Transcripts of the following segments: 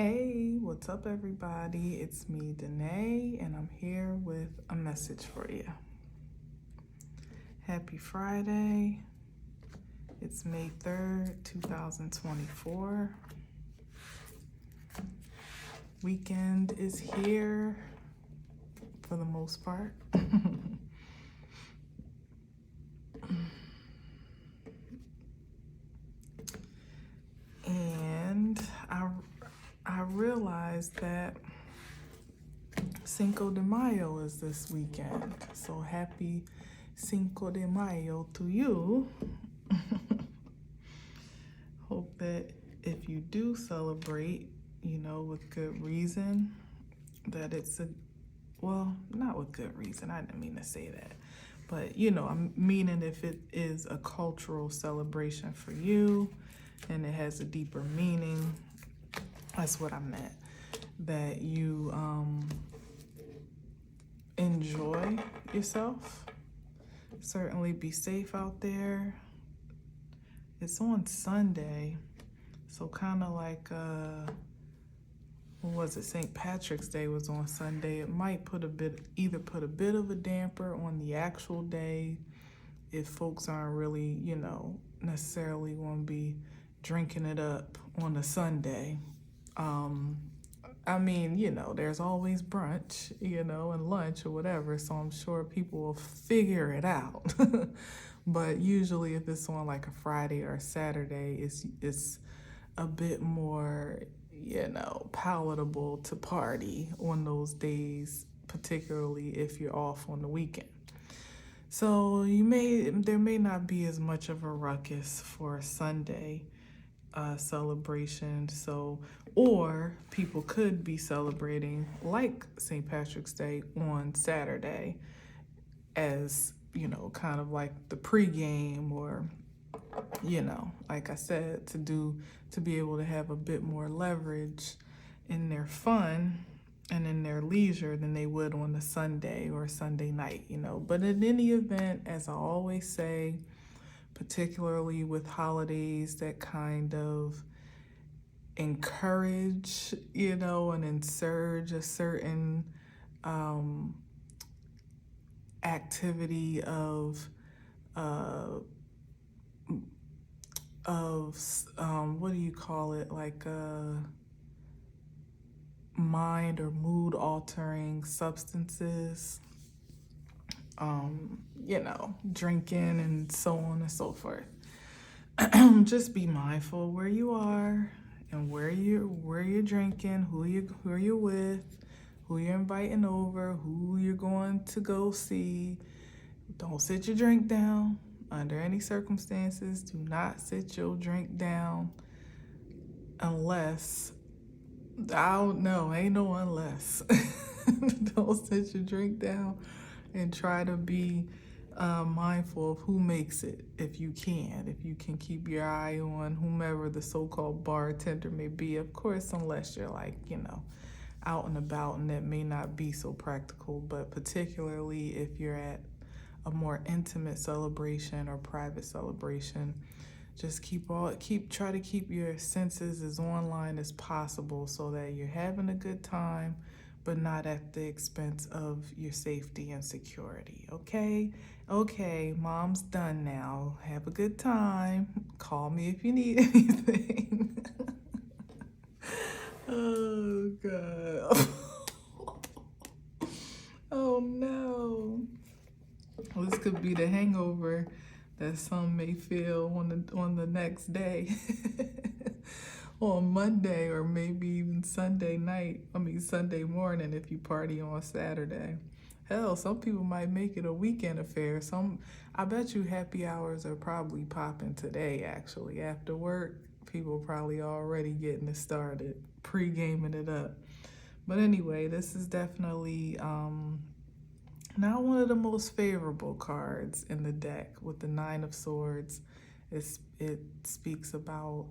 Hey, what's up, everybody? It's me, Danae, and I'm here with a message for you. Happy Friday. It's May 3rd, 2024. Weekend is here for the most part. And I realized that Cinco de Mayo is this weekend. So happy Cinco de Mayo to you. Hope that if you do celebrate, with good reason, that not with good reason. I didn't mean to say that. But, I'm meaning if it is a cultural celebration for you and it has a deeper meaning, that's what I meant. That you enjoy yourself. Certainly be safe out there. It's on Sunday, so kind of like, what was it? St. Patrick's Day was on Sunday. It might put a bit of a damper on the actual day if folks aren't really, necessarily going to be drinking it up on a Sunday. There's always brunch, and lunch or whatever, so I'm sure people will figure it out. But usually if it's on like a Friday or a Saturday, it's a bit more, palatable to party on those days, particularly if you're off on the weekend. So there may not be as much of a ruckus for a Sunday celebration. Or people could be celebrating like St. Patrick's Day on Saturday as, kind of like the pregame or, like I said, to be able to have a bit more leverage in their fun and in their leisure than they would on a Sunday or Sunday night, But in any event, as I always say, particularly with holidays that kind of encourage, and ensurge a certain activity of what do you call it, like mind or mood altering substances, drinking and so on and so forth. Just be mindful where you are and where you're drinking, who you're with, who you're inviting over, who you're going to go see. Don't sit your drink down under any circumstances. Do not sit your drink down unless, I don't know, ain't no unless. Don't sit your drink down and try to be mindful of who makes it if you can keep your eye on whomever the so-called bartender may be, of course, unless you're like, out and about, and that may not be so practical. But particularly if you're at a more intimate celebration or private celebration, just try to keep your senses as online as possible so that you're having a good time, but not at the expense of your safety and security. Okay, mom's done now. Have a good time. Call me if you need anything. Oh, God. Oh, no. Well, this could be the hangover that some may feel on the next day. On Monday, or maybe even Sunday morning if you party on Saturday. Hell, some people might make it a weekend affair. I bet you happy hours are probably popping today, actually. After work, people probably already getting it started, pre-gaming it up. But anyway, this is definitely not one of the most favorable cards in the deck with the Nine of Swords. It speaks about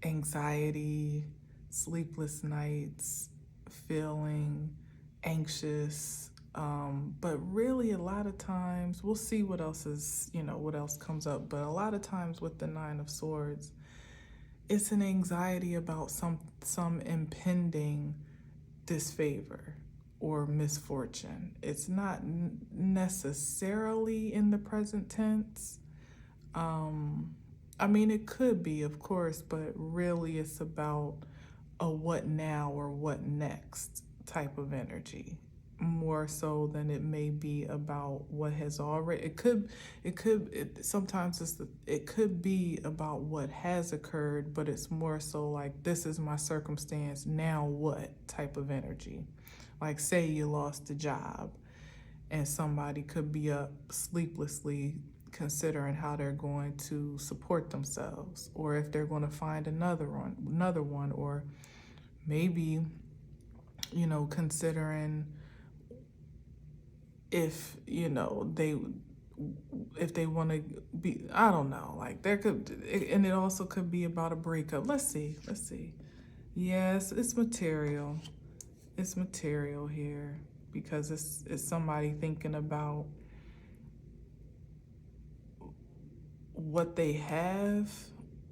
anxiety, sleepless nights, feeling anxious, but really a lot of times, we'll see what else comes up, but a lot of times with the Nine of Swords, it's an anxiety about some impending disfavor or misfortune. It's not necessarily in the present tense. I mean, it could be, of course, but really it's about a what now or what next type of energy, more so than it may be about what has already. Sometimes it could be about what has occurred, but it's more so like, this is my circumstance, now what type of energy. Like, say you lost a job and somebody could be up sleeplessly considering how they're going to support themselves, or if they're going to find another one, or maybe, considering if, if they want to be, I don't know, like and it also could be about a breakup. Let's see. Yes, it's material. It's material here, because it's somebody thinking about what they have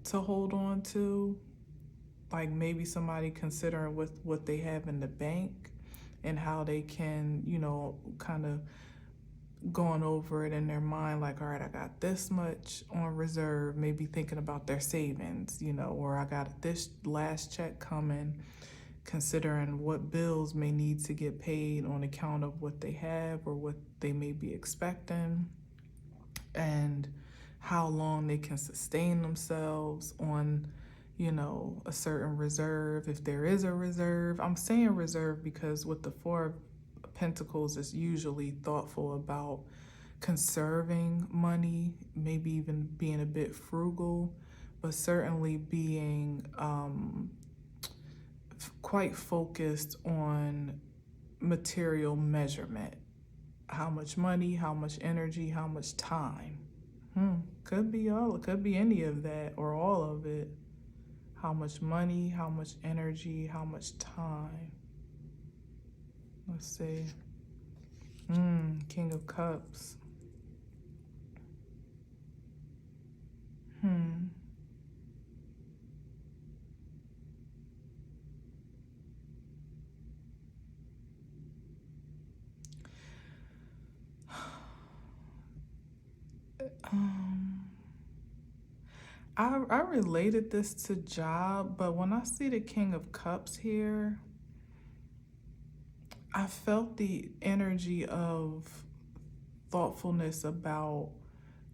to hold on to. Like, maybe somebody considering with what they have in the bank and how they can, kind of going over it in their mind, like, all right, I got this much on reserve, maybe thinking about their savings, or I got this last check coming, considering what bills may need to get paid on account of what they have or what they may be expecting, and how long they can sustain themselves on, a certain reserve, if there is a reserve. I'm saying reserve because with the Four of Pentacles, it's usually thoughtful about conserving money, maybe even being a bit frugal, but certainly being quite focused on material measurement. How much money, how much energy, how much time. Could be any of that or all of it. How much money, how much energy, how much time. Let's see. King of Cups. I related this to job, but when I see the King of Cups here, I felt the energy of thoughtfulness about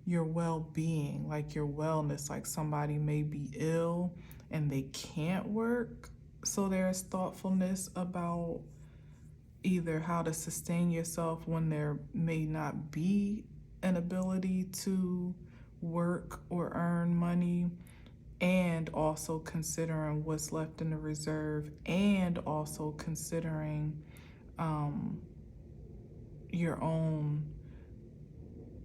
your well-being, like your wellness, like somebody may be ill and they can't work. So there's thoughtfulness about either how to sustain yourself when there may not be an ability to work or earn money, and also considering what's left in the reserve, and also considering your own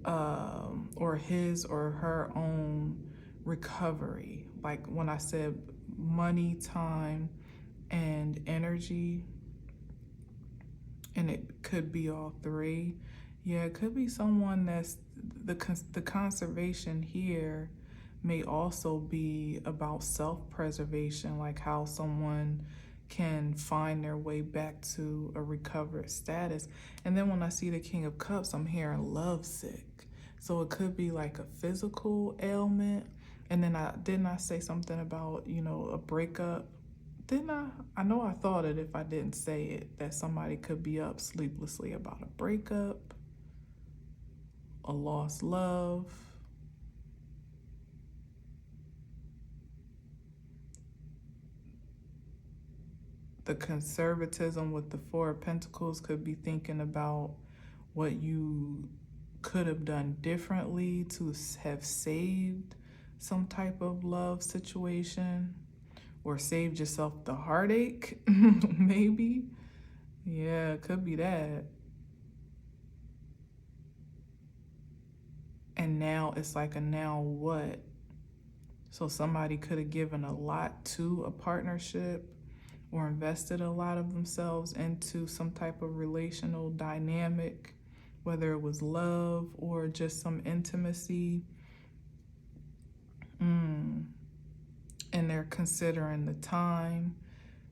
or his or her own recovery. Like when I said money, time, and energy, and it could be all three. Yeah, it could be someone that's the conservation here may also be about self-preservation, like how someone can find their way back to a recovered status. And then when I see the King of Cups, I'm hearing lovesick. So it could be like a physical ailment. And then didn't I say something about, a breakup? Didn't I? I know I thought it if I didn't say it, that somebody could be up sleeplessly about a breakup, a lost love. The conservatism with the Four of Pentacles could be thinking about what you could have done differently to have saved some type of love situation, or saved yourself the heartache, maybe. Yeah, it could be that. And now it's like a now what? So somebody could have given a lot to a partnership or invested a lot of themselves into some type of relational dynamic, whether it was love or just some intimacy. and they're considering the time,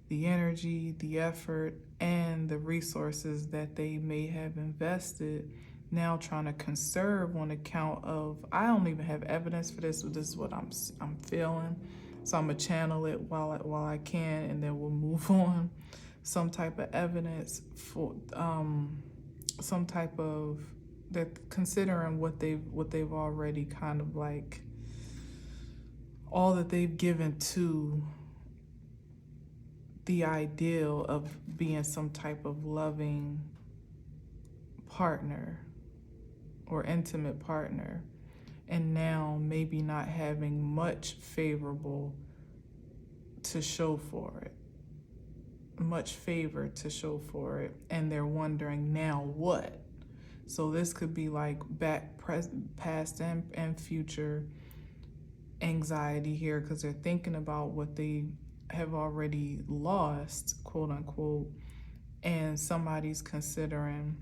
the energy, the effort, and the resources that they may have invested, now trying to conserve on account of, I don't even have evidence for this, but this is what I'm feeling. So I'm gonna channel it while I can, and then we'll move on. Some type of evidence for some type of, they're considering what they've already kind of like, all that they've given to the ideal of being some type of loving partner or intimate partner, and now maybe not having much favorable to show for it, much favor to show for it, and they're wondering now what. So this could be like back, present, past, and future anxiety here, because they're thinking about what they have already lost, quote unquote, and somebody's considering,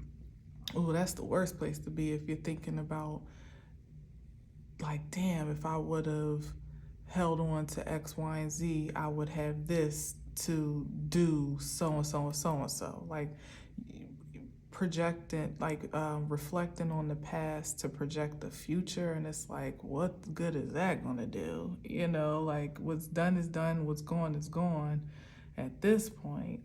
oh, that's the worst place to be if you're thinking about, like, damn, if I would have held on to X, Y, and Z, I would have this to do so and so and so and so. Like, projecting, like reflecting on the past to project the future, and it's like, what good is that gonna do? You know, like, what's done is done, what's gone is gone at this point.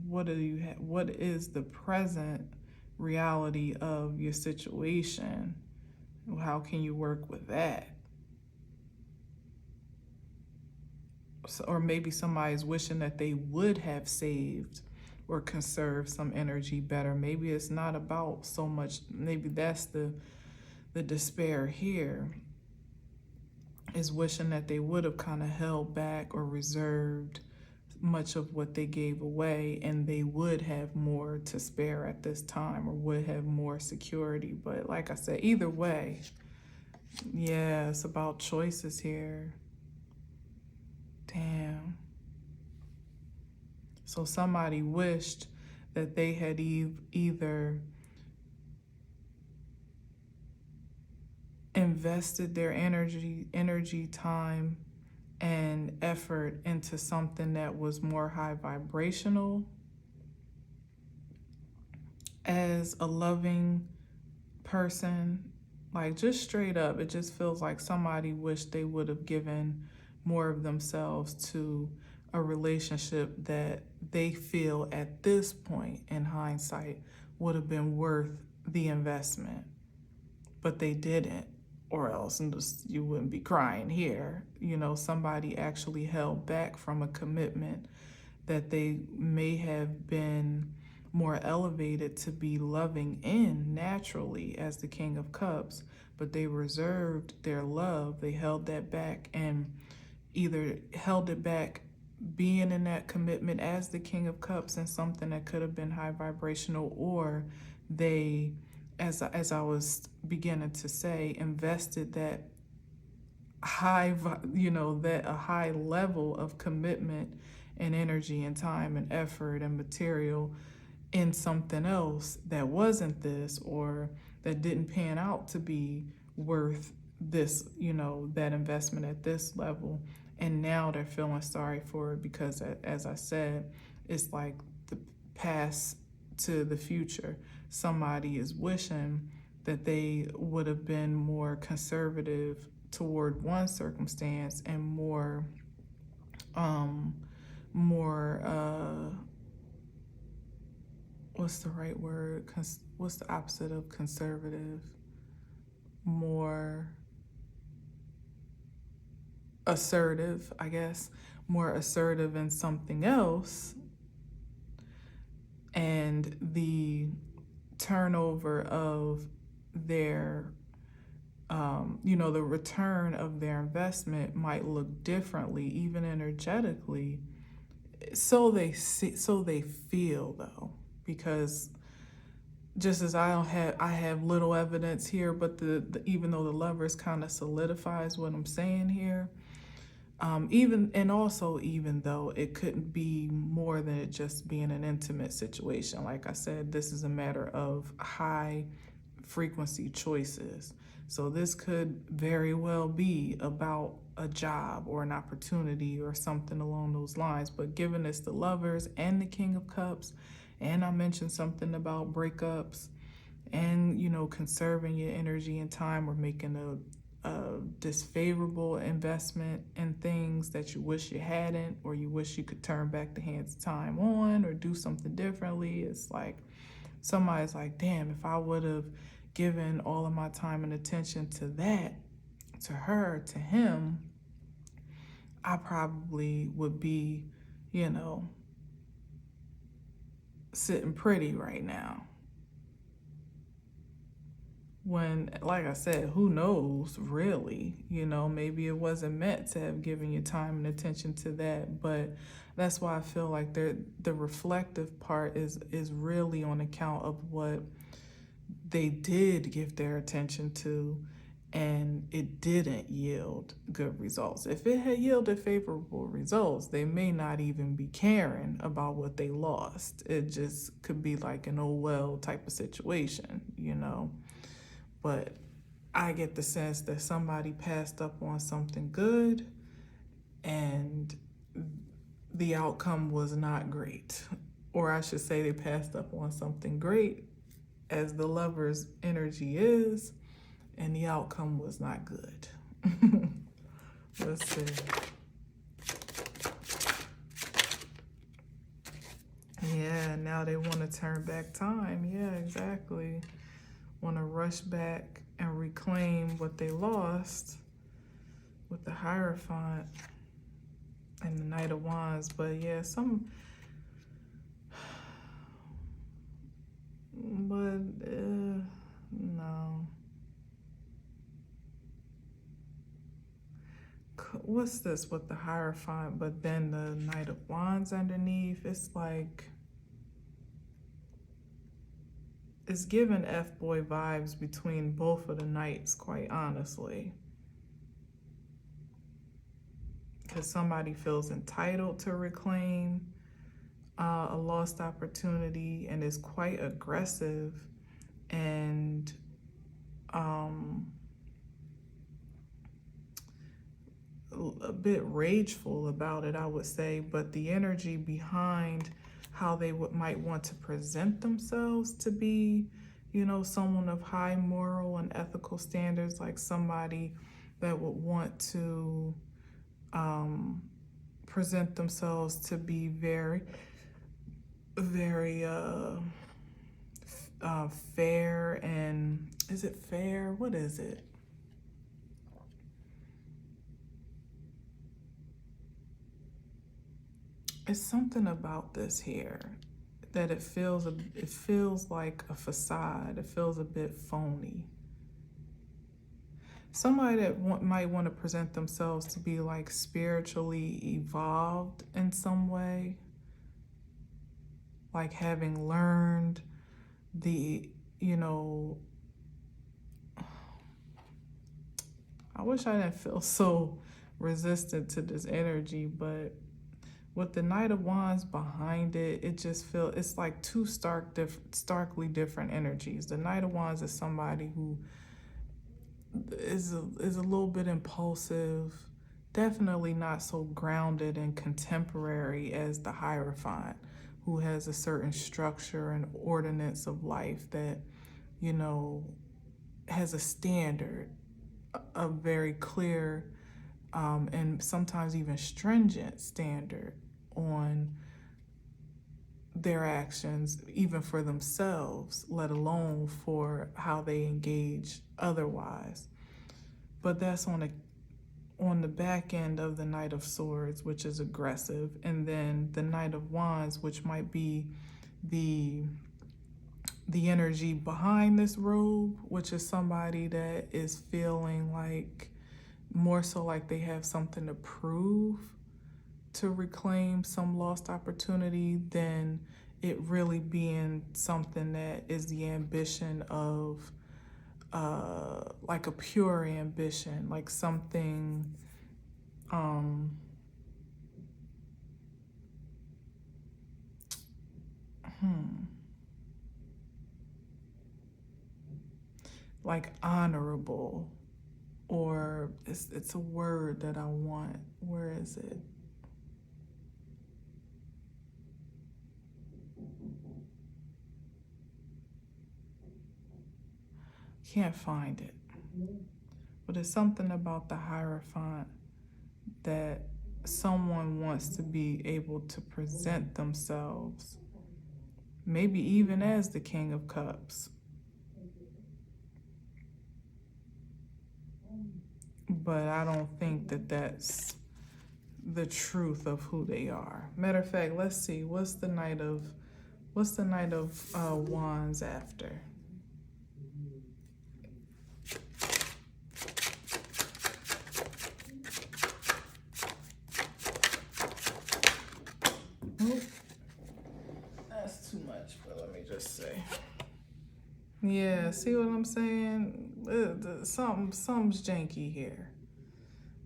What do you have? What is the present reality of your situation? How can you work with that? So, or maybe somebody's wishing that they would have saved or conserved some energy better. Maybe it's not about so much, maybe that's the despair here, is wishing that they would have kind of held back or reserved much of what they gave away, and they would have more to spare at this time, or would have more security. But like I said, either way, yeah, it's about choices here. Damn. So somebody wished that they had either invested their energy, time, and effort into something that was more high vibrational as a loving person. Like, just straight up, it just feels like somebody wished they would have given more of themselves to a relationship that they feel at this point in hindsight would have been worth the investment, but they didn't, or else you wouldn't be crying here. You know, somebody actually held back from a commitment that they may have been more elevated to be loving in naturally as the King of Cups, but they reserved their love. They held that back, and either held it back being in that commitment as the King of Cups and something that could have been high vibrational, or they, as I was beginning to say, invested that high, that a high level of commitment and energy and time and effort and material in something else that wasn't this, or that didn't pan out to be worth this, that investment at this level. And now they're feeling sorry for it because, as I said, it's like the past to the future. Somebody is wishing that they would have been more conservative toward one circumstance and more what's the right word? What's the opposite of conservative? More assertive, I guess. More assertive in something else. And the turnover of their, the return of their investment might look differently, even energetically. So they feel, though, because just as I have little evidence here, but the even though the Lovers kind of solidifies what I'm saying here, Even though it couldn't be more than it just being an intimate situation. Like I said, this is a matter of high frequency choices. So this could very well be about a job or an opportunity or something along those lines. But given it's the Lovers and the King of Cups, and I mentioned something about breakups and, conserving your energy and time, or making a disfavorable investment in things that you wish you hadn't, or you wish you could turn back the hands of time on or do something differently. It's like somebody's like, damn, if I would have given all of my time and attention to that, to her, to him, I probably would be, sitting pretty right now. When, like I said, who knows, really? Maybe it wasn't meant to have given you time and attention to that. But that's why I feel like the reflective part is really on account of what they did give their attention to, and it didn't yield good results. If it had yielded favorable results, they may not even be caring about what they lost. It just could be like an oh well type of situation, But I get the sense that somebody passed up on something good and the outcome was not great. Or I should say they passed up on something great, as the Lover's energy is, and the outcome was not good. Let's see. Yeah, now they want to turn back time. Yeah, exactly. Want to rush back and reclaim what they lost with the Hierophant and the Knight of Wands. But yeah, no. What's this with the Hierophant, but then the Knight of Wands underneath? It's like, it's giving F-boy vibes between both of the knights, quite honestly. Because somebody feels entitled to reclaim a lost opportunity and is quite aggressive and a bit rageful about it, I would say. But the energy behind how they might want to present themselves to be, someone of high moral and ethical standards, like somebody that would want to present themselves to be very, very fair. And is it fair? What is it? It's something about this here that it feels like a facade. It feels a bit phony. Somebody that might want to present themselves to be like spiritually evolved in some way, like having learned the, I wish I didn't feel so resistant to this energy, but with the Knight of Wands behind it, it just feels, it's like two starkly different energies. The Knight of Wands is somebody who is a little bit impulsive, definitely not so grounded and contemporary as the Hierophant, who has a certain structure and ordinance of life that, has a standard, a very clear and sometimes even stringent standard on their actions, even for themselves, let alone for how they engage otherwise. But that's on the back end of the Knight of Swords, which is aggressive, and then the Knight of Wands, which might be the energy behind this robe, which is somebody that is feeling like, more so like they have something to prove to reclaim some lost opportunity than it really being something that is the ambition of like a pure ambition, like something um, like honorable, or it's a word that I want. Where is it? Can't find it. But it's something about the Hierophant that someone wants to be able to present themselves, maybe even as the King of Cups. But I don't think that that's the truth of who they are. Matter of fact, let's see, what's the Knight of Wands after? Oop. That's too much, but let me just say. Yeah, see what I'm saying? Something's janky here.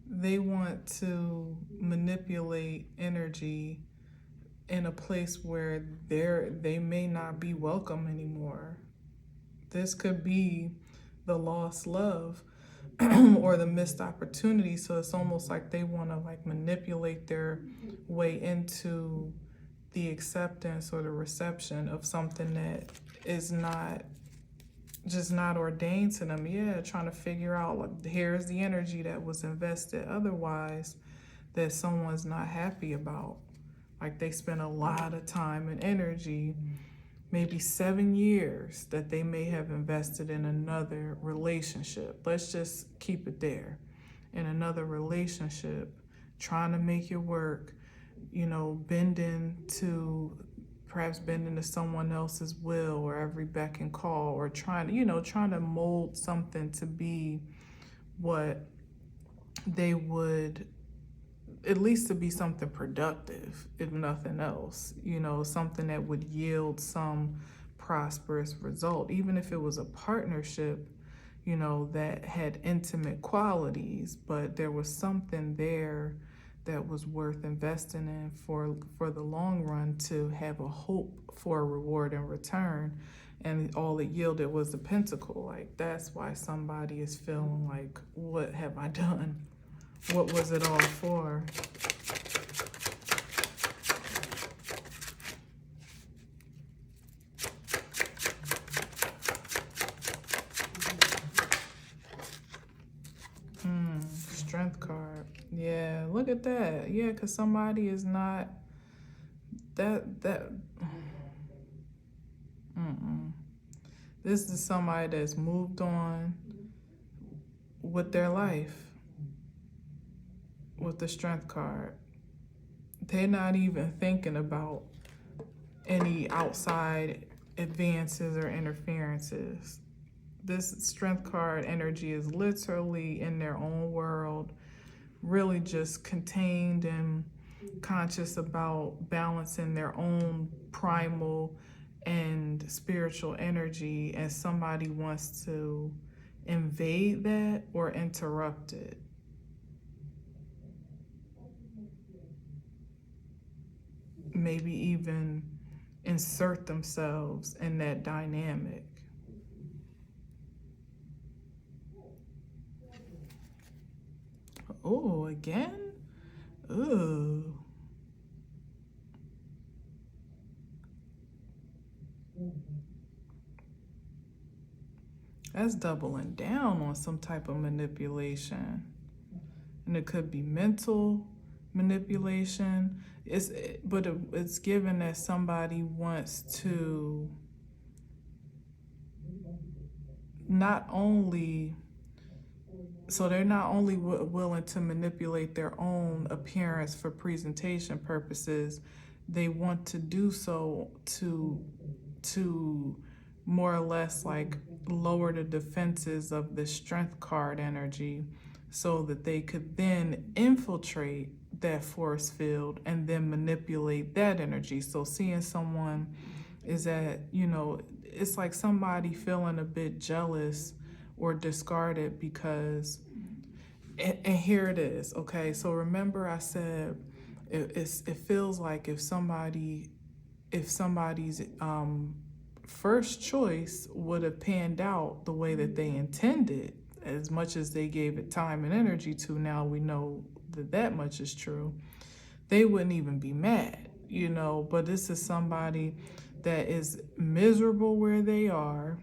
They want to manipulate energy in a place where they may not be welcome anymore. This could be the lost love or the missed opportunity. So it's almost like they want to like manipulate their way into the acceptance or the reception of something that is not ordained to them. Yeah, trying to figure out, like, here's the energy that was invested otherwise that someone's not happy about. Like, they spent a lot of time and energy, maybe 7 years, that they may have invested in another relationship. Let's just keep it there. In another relationship, trying to make it work, bending to someone else's will or every beck and call, or trying to mold something to be what they would, at least to be something productive, if nothing else, something that would yield some prosperous result, even if it was a partnership, that had intimate qualities, but there was something there that was worth investing in for the long run, to have a hope for a reward in return. And all it yielded was the pentacle. Like, that's why somebody is feeling like, what have I done? What was it all for? Strength card. Yeah, look at that. Yeah, because somebody is not that. This is somebody that's moved on with their life with the Strength card. They're not even thinking about any outside advances or interferences. This Strength card energy is literally in their own world, really just contained and conscious about balancing their own primal and spiritual energy, and somebody wants to invade that or interrupt it. Maybe even insert themselves in that dynamic. Oh, again? Ooh. That's doubling down on some type of manipulation. And it could be mental manipulation. But it's given that somebody wants to not only, so they're not only willing to manipulate their own appearance for presentation purposes, they want to do so to more or less like lower the defenses of the Strength card energy, so that they could then infiltrate that force field and then manipulate that energy. So seeing someone is that, it's like somebody feeling a bit jealous or discarded because And here it is. Okay, so remember I said it feels like if somebody's first choice would have panned out the way that they intended, as much as they gave it time and energy to, now we know that that much is true, they wouldn't even be mad, you know. But this is somebody that is miserable where they are,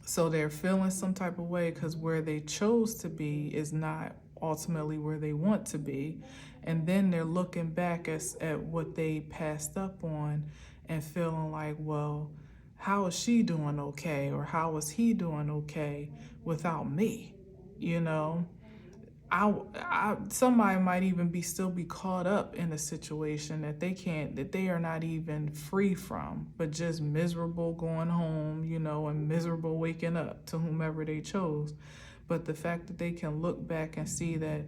so they're feeling some type of way because where they chose to be is not ultimately where they want to be. And then they're looking back at what they passed up on and feeling like, well, how is she doing okay? Or how is he doing okay without me? You know? Somebody might even still be caught up in a situation that they are not even free from, but just miserable going home, you know, and miserable waking up to whomever they chose. But the fact that they can look back and see that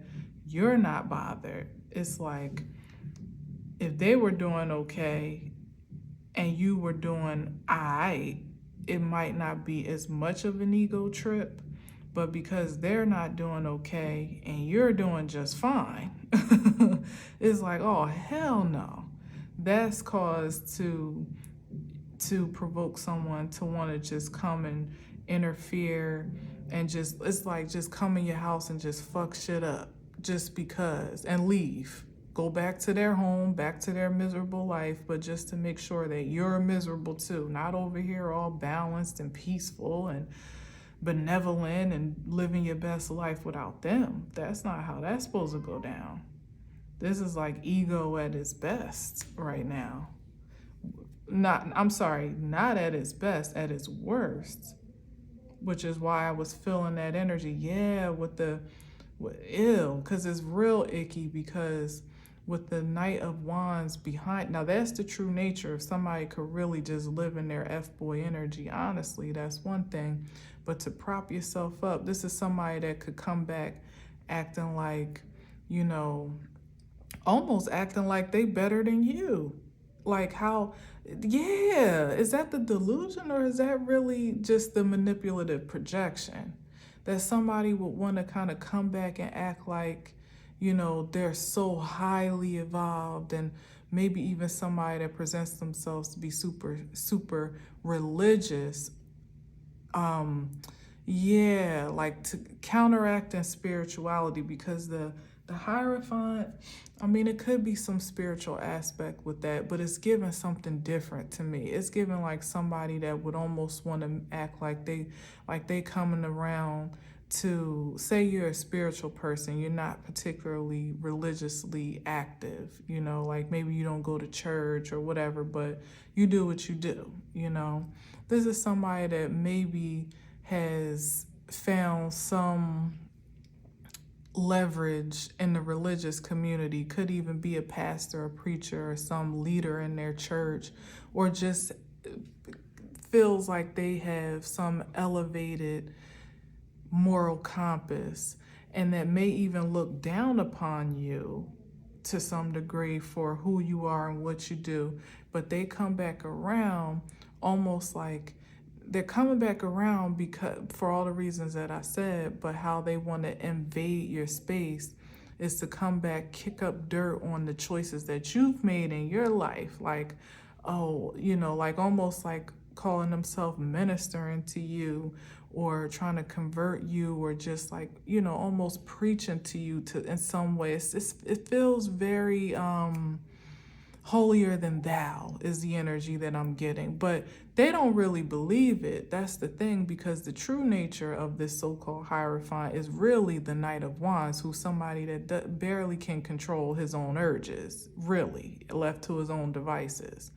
you're not bothered, it's like if they were doing okay and you were doing alright, it might not be as much of an ego trip. But because they're not doing okay and you're doing just fine, it's like, oh, hell no. That's cause to provoke someone to want to just come and interfere and just, it's like just come in your house and just fuck shit up just because and leave. Go back to their home, back to their miserable life, but just to make sure that you're miserable too. Not over here all balanced and peaceful and benevolent and living your best life without them. That's not how that's supposed to go down. This is like ego at its best right now. Not at its best, at its worst. Which is why I was feeling that energy. Yeah, because it's real icky, because with the Knight of Wands behind, now that's the true nature. If somebody could really just live in their F-boy energy, honestly, that's one thing. But to prop yourself up, this is somebody that could come back acting like, you know, almost acting like they better than you. Like how, yeah, is that the delusion or is that really just the manipulative projection? That somebody would want to kind of come back and act like, you know, they're so highly evolved, and maybe even somebody that presents themselves to be super religious. Yeah, like to counteracting spirituality, because the Hierophant, I mean, it could be some spiritual aspect with that, but it's giving something different to me. It's giving like somebody that would almost want to act like they coming around to, say you're a spiritual person, you're not particularly religiously active, you know, like maybe you don't go to church or whatever, but you do what you do, you know. This is somebody that maybe has found some leverage in the religious community, could even be a pastor, a preacher, or some leader in their church, or just feels like they have some elevated moral compass, and that may even look down upon you to some degree for who you are and what you do. But they come back around almost like they're coming back around because for all the reasons that I said, but how they want to invade your space is to come back, kick up dirt on the choices that you've made in your life. Like, oh, you know, like almost like calling themselves ministering to you, or trying to convert you, or just like, you know, almost preaching to you to in some ways. It feels very holier than thou is the energy that I'm getting, but they don't really believe it. That's the thing, because the true nature of this so-called Hierophant is really the Knight of Wands, who's somebody that barely can control his own urges, really, left to his own devices.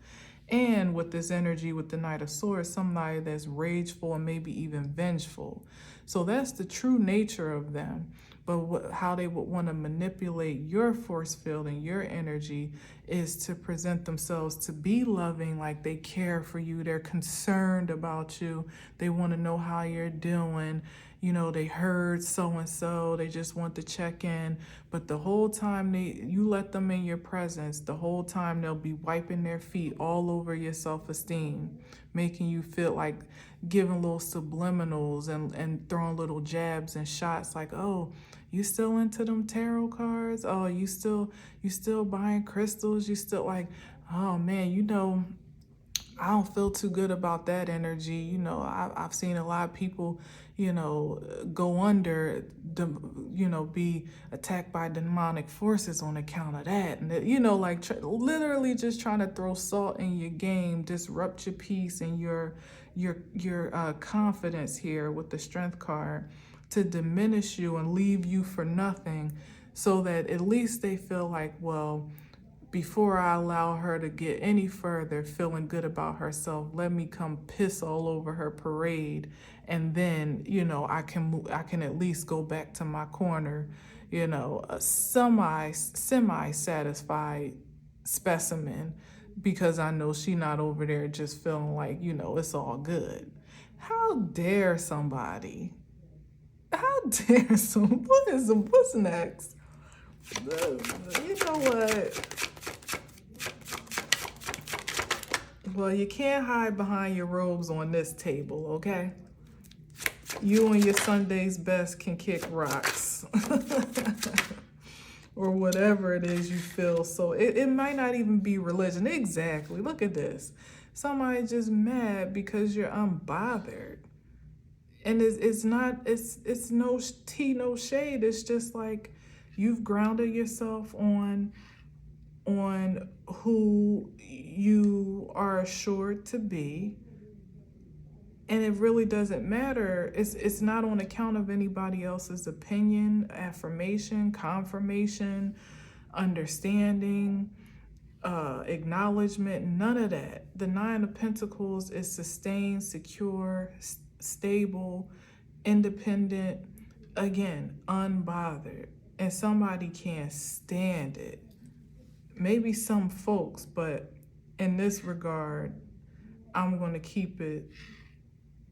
And with this energy with the Knight of Swords, somebody that's rageful and maybe even vengeful. So that's the true nature of them. But how they would want to manipulate your force field and your energy is to present themselves to be loving, like they care for you, they're concerned about you, they want to know how you're doing, they heard so-and-so, they just want to check in. But the whole time you let them in your presence, the whole time they'll be wiping their feet all over your self-esteem, making you feel like, giving little subliminals and throwing little jabs and shots like, oh, you still into them tarot cards? Oh, you still buying crystals? You still like, oh man, I don't feel too good about that energy. I've seen a lot of people, go under, be attacked by demonic forces on account of that. And, like literally just trying to throw salt in your game, disrupt your peace and your confidence here with the strength card, to diminish you and leave you for nothing, so that at least they feel like, well, before I allow her to get any further feeling good about herself, let me come piss all over her parade, and then I can at least go back to my corner, a semi satisfied specimen, because I know she not over there just feeling like it's all good. How dare somebody? How dare some? What's next? You know what? Well, you can't hide behind your robes on this table, okay? You and your Sunday's best can kick rocks. Or whatever it is you feel. So it might not even be religion. Exactly. Look at this. Somebody just mad because you're unbothered. And it's no tea, no shade. It's just like you've grounded yourself on who you are assured to be, and it really doesn't matter. It's not on account of anybody else's opinion, affirmation, confirmation, understanding, acknowledgement, none of that. The Nine of Pentacles is sustained, secure, stable, independent, again, unbothered, and somebody can't stand it. Maybe some folks, but in this regard, I'm going to keep it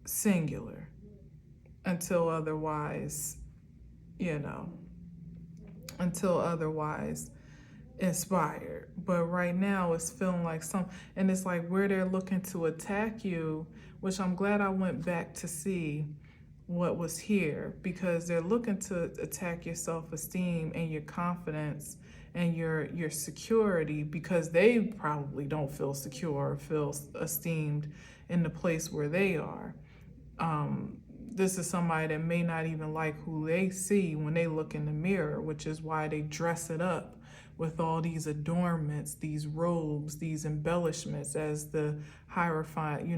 singular until otherwise, until otherwise inspired. But right now it's feeling like and it's like where they're looking to attack you, which I'm glad I went back to see what was here, because they're looking to attack your self-esteem and your confidence and your security, because they probably don't feel secure or feel esteemed in the place where they are. This is somebody that may not even like who they see when they look in the mirror, which is why they dress it up with all these adornments, these robes, these embellishments as the Hierophant,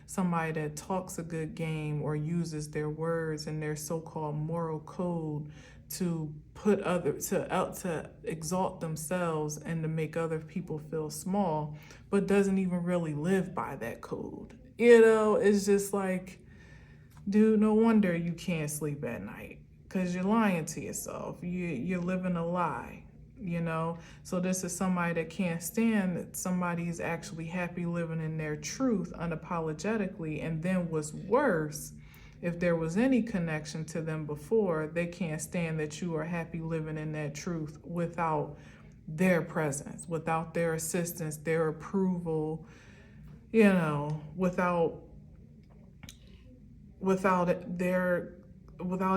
somebody that talks a good game or uses their words and their so-called moral code to to exalt themselves and to make other people feel small, but doesn't even really live by that code. It's just like, dude, no wonder you can't sleep at night, because you're lying to yourself. You're living a lie. So this is somebody that can't stand that somebody's actually happy living in their truth unapologetically. And then what's worse, if there was any connection to them before, they can't stand that you are happy living in that truth without their presence, without their assistance, their approval, without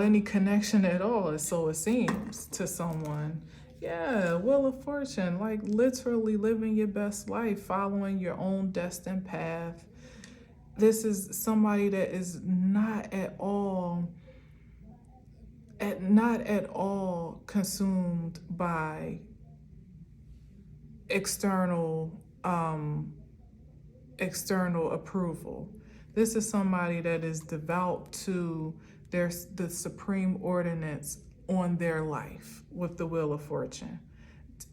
any connection at all, so it seems to someone. Yeah, Wheel of Fortune, like literally living your best life, following your own destined path. This is somebody that is not at all consumed by external approval. This is somebody that is devout to the supreme ordinance on their life with the Wheel of Fortune,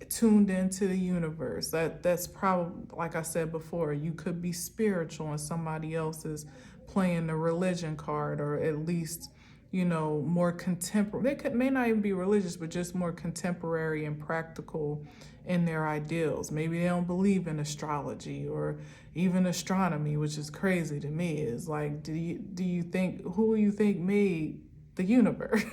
tuned into the universe. That's probably, like I said before, you could be spiritual and somebody else is playing the religion card, or at least, more contemporary. They may not even be religious, but just more contemporary and practical in their ideals. Maybe they don't believe in astrology or even astronomy, which is crazy to me. Is like, who do you think made the universe.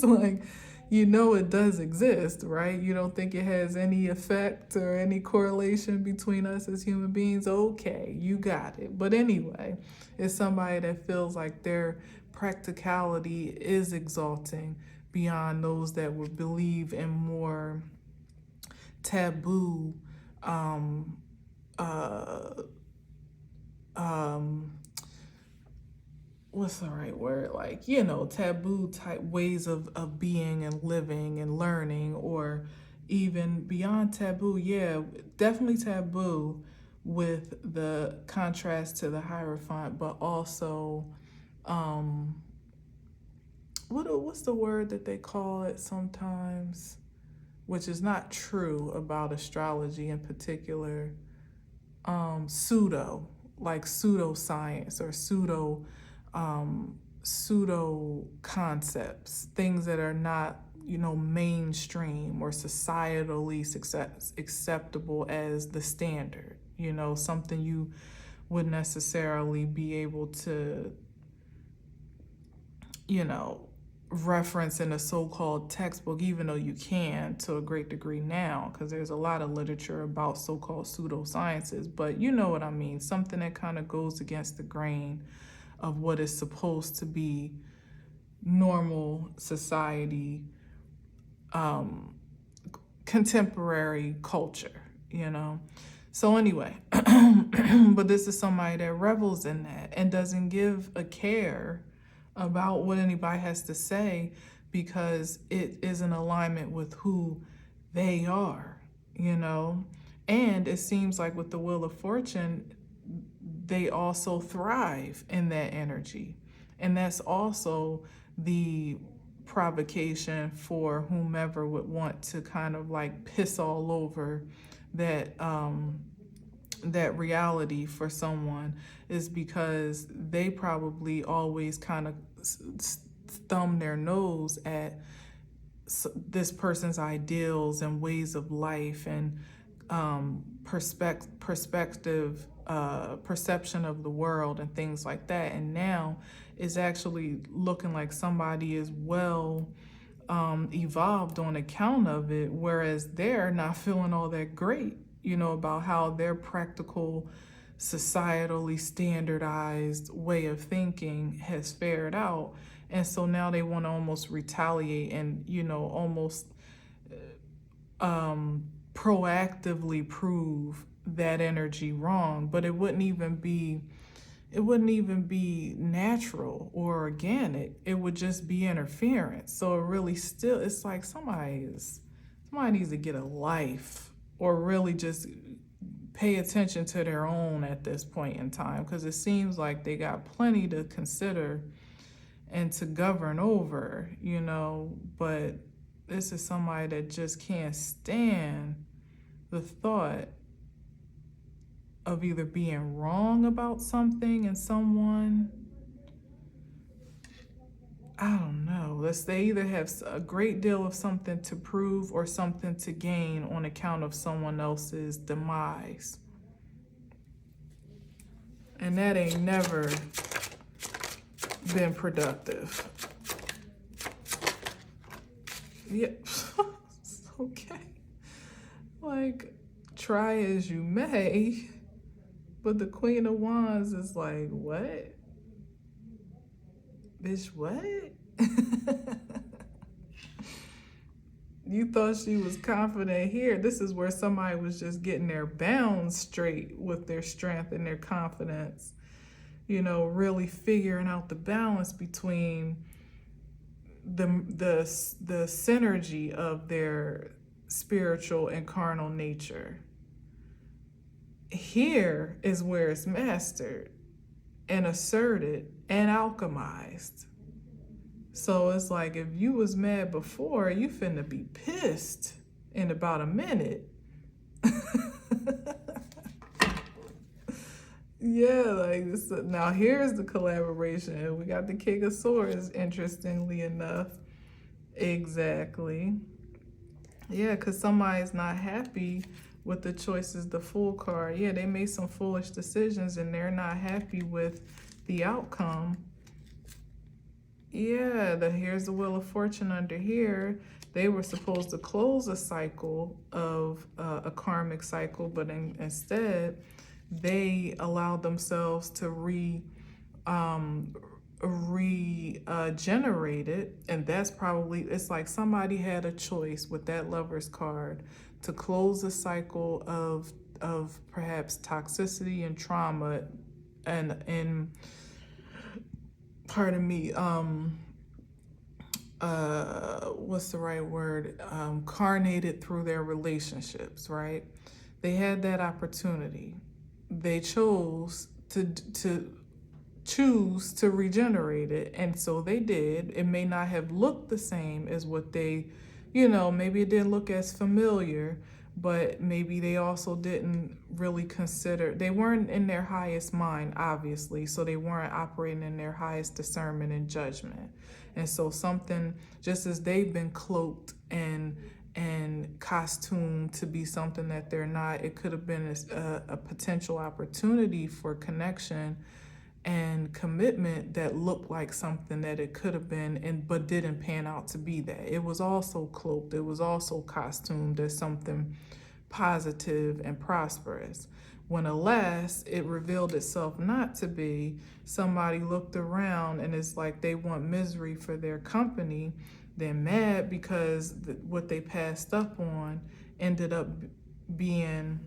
Like, you know it does exist, right? You don't think it has any effect or any correlation between us as human beings? Okay, you got it. But anyway, it's somebody that feels like their practicality is exalting beyond those that would believe in more taboo, um, uh, um, what's the right word? Like, taboo type ways of being and living and learning, or even beyond taboo. Yeah, definitely taboo with the contrast to the Hierophant, but also, um, what's the word that they call it sometimes, which is not true about astrology in particular, pseudo, like pseudoscience or pseudo concepts, things that are not, mainstream or societally acceptable as the standard, something you would necessarily be able to, reference in a so-called textbook, even though you can to a great degree now, because there's a lot of literature about so-called pseudosciences, but you know what I mean, something that kind of goes against the grain of what is supposed to be normal society, contemporary culture, So anyway, but this is somebody that revels in that and doesn't give a care about what anybody has to say, because it is in alignment with who they are, And it seems like with the Wheel of Fortune, they also thrive in that energy. And that's also the provocation for whomever would want to kind of like piss all over that that reality for someone, is because they probably always kind of thumb their nose at this person's ideals and ways of life and perspective, perception of the world and things like that. And now it's actually looking like somebody is well evolved on account of it, whereas they're not feeling all that great, about how their practical, societally standardized way of thinking has fared out. And so now they want to almost retaliate and, almost proactively prove that energy wrong. But it wouldn't even be natural or organic. It would just be interference. So it really still, it's like somebody needs to get a life, or really just pay attention to their own at this point in time, because it seems like they got plenty to consider and to govern over, but this is somebody that just can't stand the thought of either being wrong about something and someone. I don't know. They either have a great deal of something to prove or something to gain on account of someone else's demise. And that ain't never been productive. Yep. Okay. Like, try as you may, but the Queen of Wands is like, what? Bitch, what? You thought she was confident here. This is where somebody was just getting their bounds straight with their strength and their confidence, really figuring out the balance between the synergy of their spiritual and carnal nature. Here is where it's mastered and asserted and alchemized. So it's like, if you was mad before, you finna be pissed in about a minute. Yeah, like this. Now here's the collaboration. We got the King of Swords, interestingly enough. Exactly. Yeah, because somebody's not happy with the choices, the Fool card. Yeah, they made some foolish decisions and they're not happy with the outcome. Yeah, here's the Wheel of Fortune under here. They were supposed to close a cycle of a karmic cycle, but instead they allowed themselves to regenerate it. And that's probably, it's like somebody had a choice with that Lover's card to close a cycle of perhaps toxicity and trauma and pardon me, what's the right word? Carnated through their relationships, right? They had that opportunity. They chose to choose to regenerate it, and so they did. It may not have looked the same as what they, maybe it didn't look as familiar, but maybe they also didn't really consider, they weren't in their highest mind, obviously, so they weren't operating in their highest discernment and judgment. And so something, just as they've been cloaked and costumed to be something that they're not, it could have been a potential opportunity for connection and commitment that looked like something that it could have been, but didn't pan out to be that. It was also cloaked, it was also costumed as something positive and prosperous. When alas, it revealed itself not to be. Somebody looked around and it's like they want misery for their company. They're mad because what they passed up on ended up being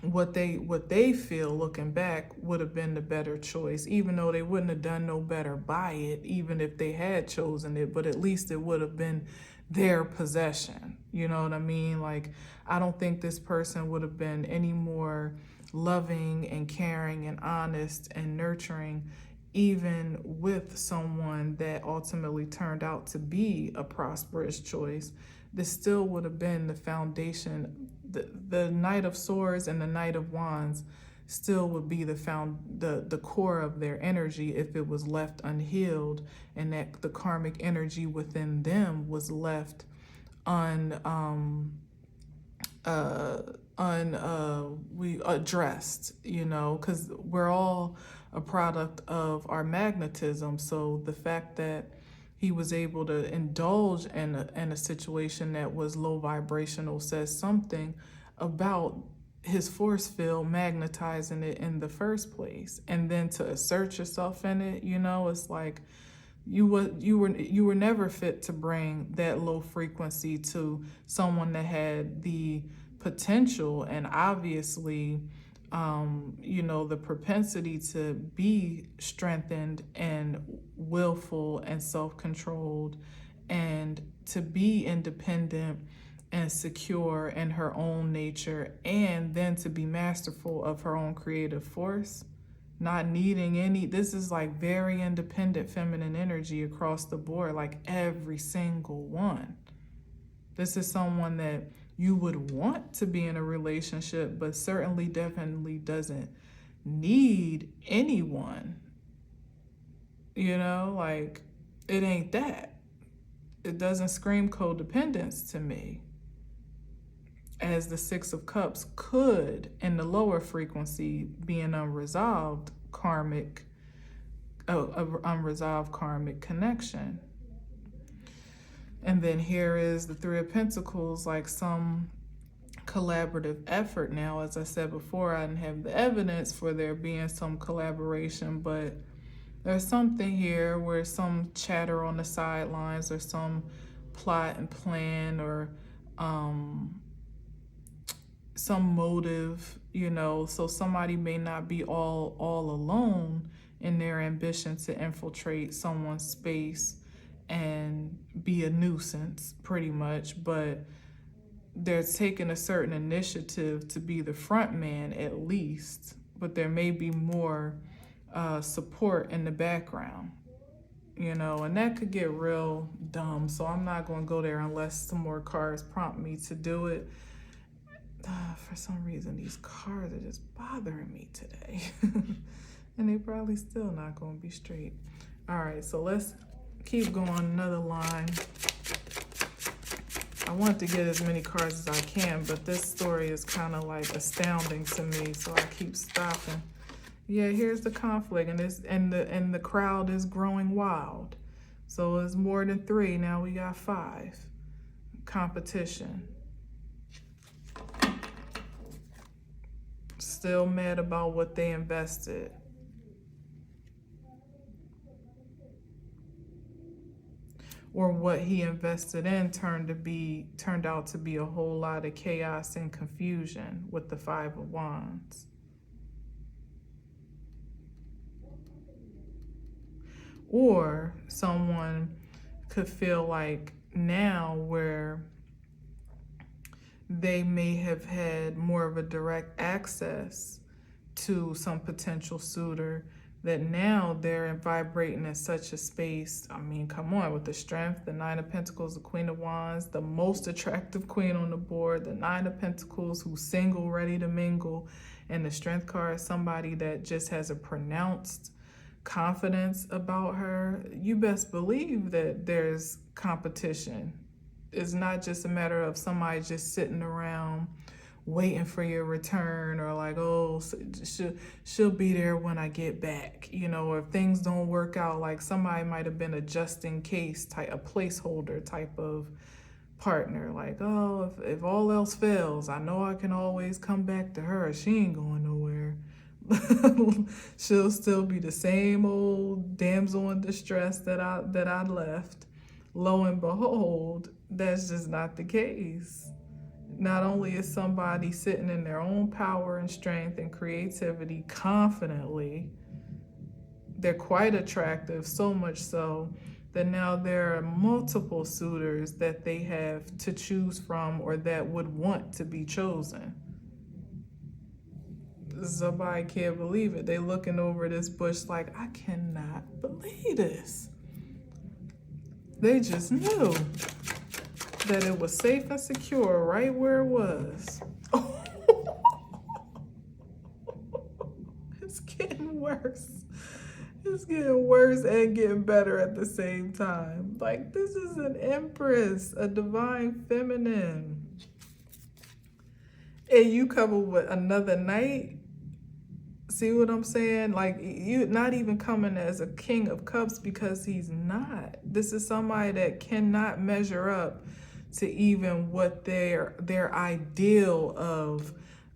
what they feel looking back would have been the better choice, even though they wouldn't have done no better by it, even if they had chosen it, but at least it would have been their possession. You know what I mean? Like, I don't think this person would have been any more loving and caring and honest and nurturing, even with someone that ultimately turned out to be a prosperous choice. This still would have been the foundation. The Knight of Swords and the Knight of Wands still would be the core of their energy if it was left unhealed, and that the karmic energy within them was left addressed, because we're all a product of our magnetism. So the fact that he was able to indulge in a situation that was low vibrational says something about his force field magnetizing it in the first place. And then to assert yourself in it, it's like you were never fit to bring that low frequency to someone that had the potential and obviously the propensity to be strengthened and willful and self-controlled and to be independent and secure in her own nature, and then to be masterful of her own creative force, not needing any. This is like very independent feminine energy across the board, like every single one. This is someone that you would want to be in a relationship, but certainly definitely doesn't need anyone. Like, it ain't that. It doesn't scream codependence to me, as the Six of Cups could, in the lower frequency, be an unresolved karmic connection. And then here is the Three of Pentacles, like some collaborative effort. Now, as I said before, I didn't have the evidence for there being some collaboration, but there's something here where some chatter on the sidelines or some plot and plan or some motive, so somebody may not be all alone in their ambition to infiltrate someone's space and be a nuisance, pretty much, but they're taking a certain initiative to be the front man at least, but there may be more support in the background, and that could get real dumb, so I'm not going to go there unless some more cards prompt me to do it. For some reason, these cards are just bothering me today. And they probably still not going to be straight. All right, so let's keep going another line. I want to get as many cards as I can, but this story is kind of like astounding to me, so I keep stopping. Yeah, here's the conflict, and the crowd is growing wild. So it's more than 3. Now we got 5. Competition. Still mad about what they invested. Or what he invested in turned out to be a whole lot of chaos and confusion with the 5 of Wands. Or someone could feel like now where they may have had more of a direct access to some potential suitor, that now they're vibrating in such a space. I mean, come on, with the Strength, the 9 of Pentacles, the Queen of Wands, the most attractive queen on the board, the 9 of Pentacles who's single, ready to mingle, and the Strength card, somebody that just has a pronounced confidence about her. You best believe that there's competition. It's not just a matter of somebody just sitting around waiting for your return, or like, oh, she'll be there when I get back, you know, or if things don't work out, like somebody might have been a just in case type, a placeholder type of partner, like, oh, if all else fails, I know I can always come back to her. She ain't going nowhere. She'll still be the same old damsel in distress that I left. Lo and behold, that's just not the case. Not only is somebody sitting in their own power and strength and creativity confidently, they're quite attractive, so much so that now there are multiple suitors that they have to choose from, or that would want to be chosen. Somebody can't believe it. They looking over this bush like, I cannot believe this. They just knew that it was safe and secure right where it was. It's getting worse. It's getting worse and getting better at the same time. Like, this is an Empress, a divine feminine. And you come up with another Knight. See what I'm saying? Like, you not even coming as a King of Cups, because he's not. This is somebody that cannot measure up to even what their ideal of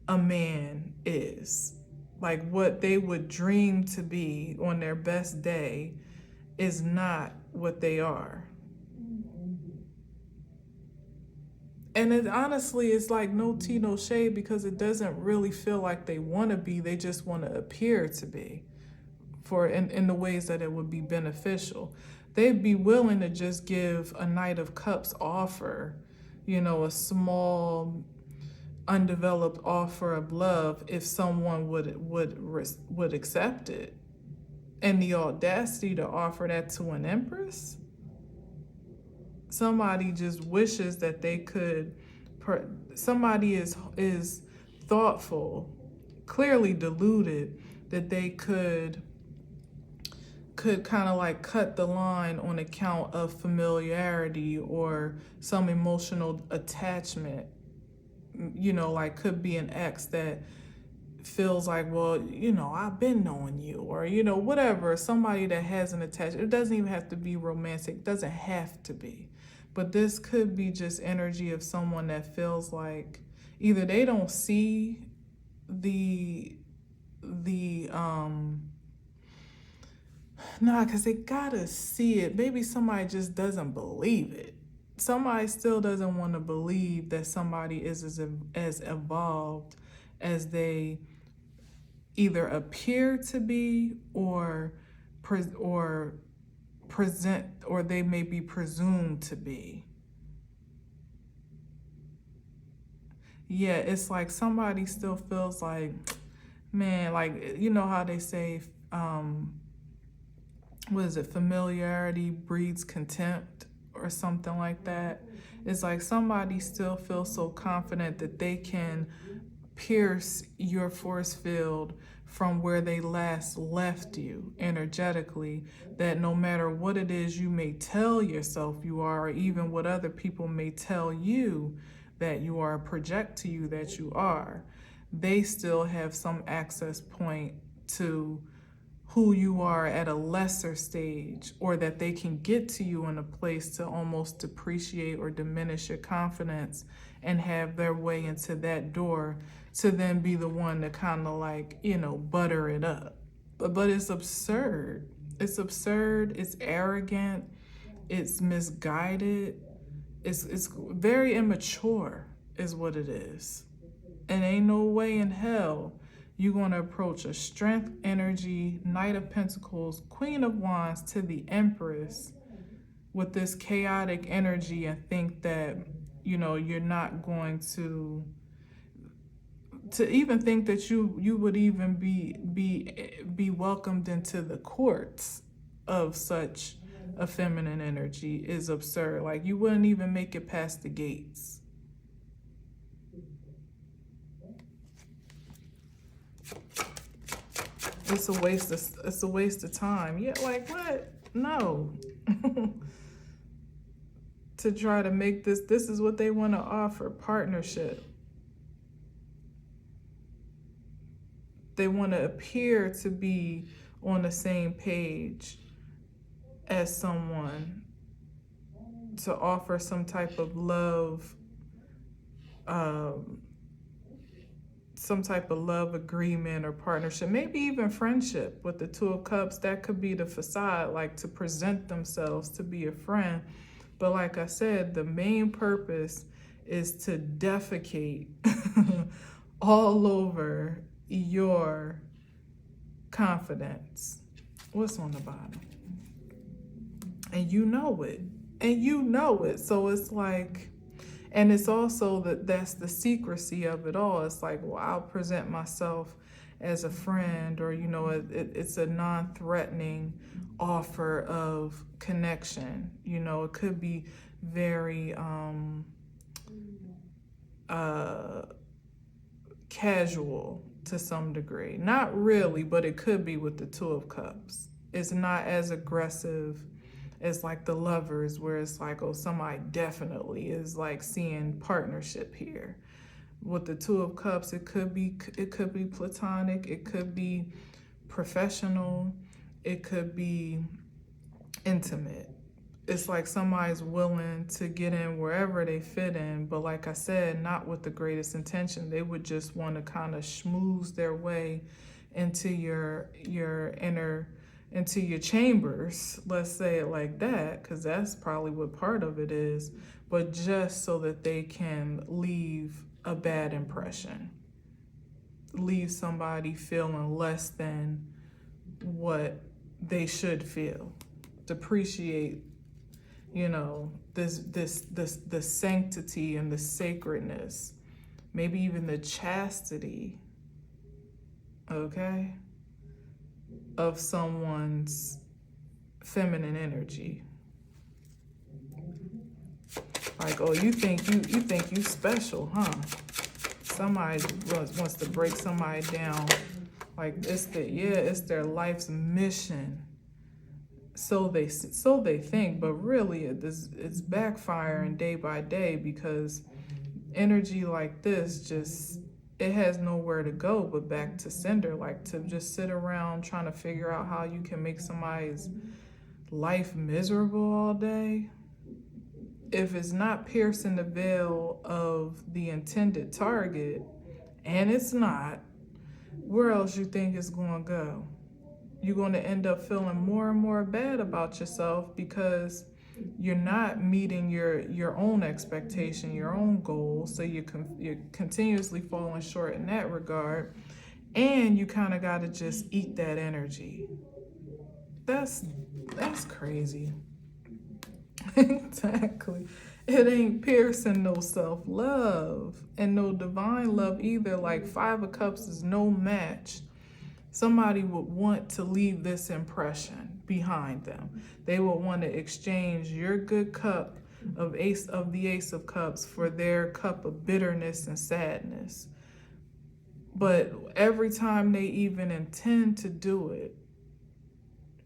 a man is. Like, what they would dream to be on their best day is not what they are. And it honestly is like no tea, no shade, because it doesn't really feel like they want to be. They just want to appear to be, for in the ways that it would be beneficial. They'd be willing to just give a Knight of Cups offer, you know, a small, undeveloped offer of love, if someone would accept it. And the audacity to offer that to an Empress? Somebody just wishes that they could, somebody is thoughtful, clearly deluded, that they could kind of like cut the line on account of familiarity or some emotional attachment. You know, like, could be an ex that feels like, well, you know, I've been knowing you, or, you know, whatever. Somebody that has an attachment. It doesn't even have to be romantic. It doesn't have to be. But this could be just energy of someone that feels like either they don't see because they gotta see it. Maybe somebody just doesn't believe it. Somebody still doesn't want to believe that somebody is as evolved as they either appear to be, or present, or they may be presumed to be. Yeah, it's like somebody still feels like, man, like, you know how they say, what is it, familiarity breeds contempt, or something like that. It's like somebody still feels so confident that they can pierce your force field from where they last left you energetically, that no matter what it is you may tell yourself you are, or even what other people may tell you that you are, project to you that you are, they still have some access point to who you are at a lesser stage, or that they can get to you in a place to almost depreciate or diminish your confidence and have their way into that door to then be the one to kind of like, butter it up. But it's absurd. It's absurd. It's arrogant. It's misguided. It's very immature is what it is. And ain't no way in hell you're going to approach a strength energy, Knight of Pentacles, Queen of Wands to the Empress with this chaotic energy and think that, you're not going to even think that you would even be welcomed into the courts of such a feminine energy is absurd. Like, you wouldn't even make it past the gates. It's a waste of time. Yeah, like what? No. To try to make this is what they want to offer, partnership. They want to appear to be on the same page as someone, to offer some type of love, some type of love agreement or partnership, maybe even friendship with the Two of Cups. That could be the facade, like to present themselves to be a friend. But like I said, the main purpose is to defecate all over your confidence. What's on the bottom? And you know it. And you know it. So it's like, and it's also that's the secrecy of it all. It's like, well, I'll present myself as a friend, or, it's a non-threatening offer of connection. It could be very casual to some degree. Not really, but it could be with the Two of Cups. It's not as aggressive as like the Lovers, where it's like, oh, somebody definitely is like seeing partnership here. With the Two of Cups, it could be platonic, it could be professional, it could be intimate. It's like somebody's willing to get in wherever they fit in, but like I said, not with the greatest intention. They would just want to kind of schmooze their way into your inner, into your chambers, let's say it like that, because that's probably what part of it is, but just so that they can leave a bad impression, leave somebody feeling less than what they should feel, depreciate, the sanctity and the sacredness, maybe even the chastity, okay, of someone's feminine energy. Like, oh, you think you special, huh? Somebody wants to break somebody down. Like, it's their life's mission. So they think, but really it's backfiring day by day, because energy like this it has nowhere to go but back to sender. Like, to just sit around trying to figure out how you can make somebody's life miserable all day. If it's not piercing the veil of the intended target, and it's not, where else you think it's going to go? You're going to end up feeling more and more bad about yourself, because you're not meeting your own expectation, your own goals. So you're continuously falling short in that regard, and you kind of got to just eat that energy. That's crazy. Exactly. It ain't piercing no self-love and no divine love either. Like, Five of Cups is no match. Somebody would want to leave this impression behind them. They would want to exchange your good cup of the Ace of Cups for their cup of bitterness and sadness. But every time they even intend to do it,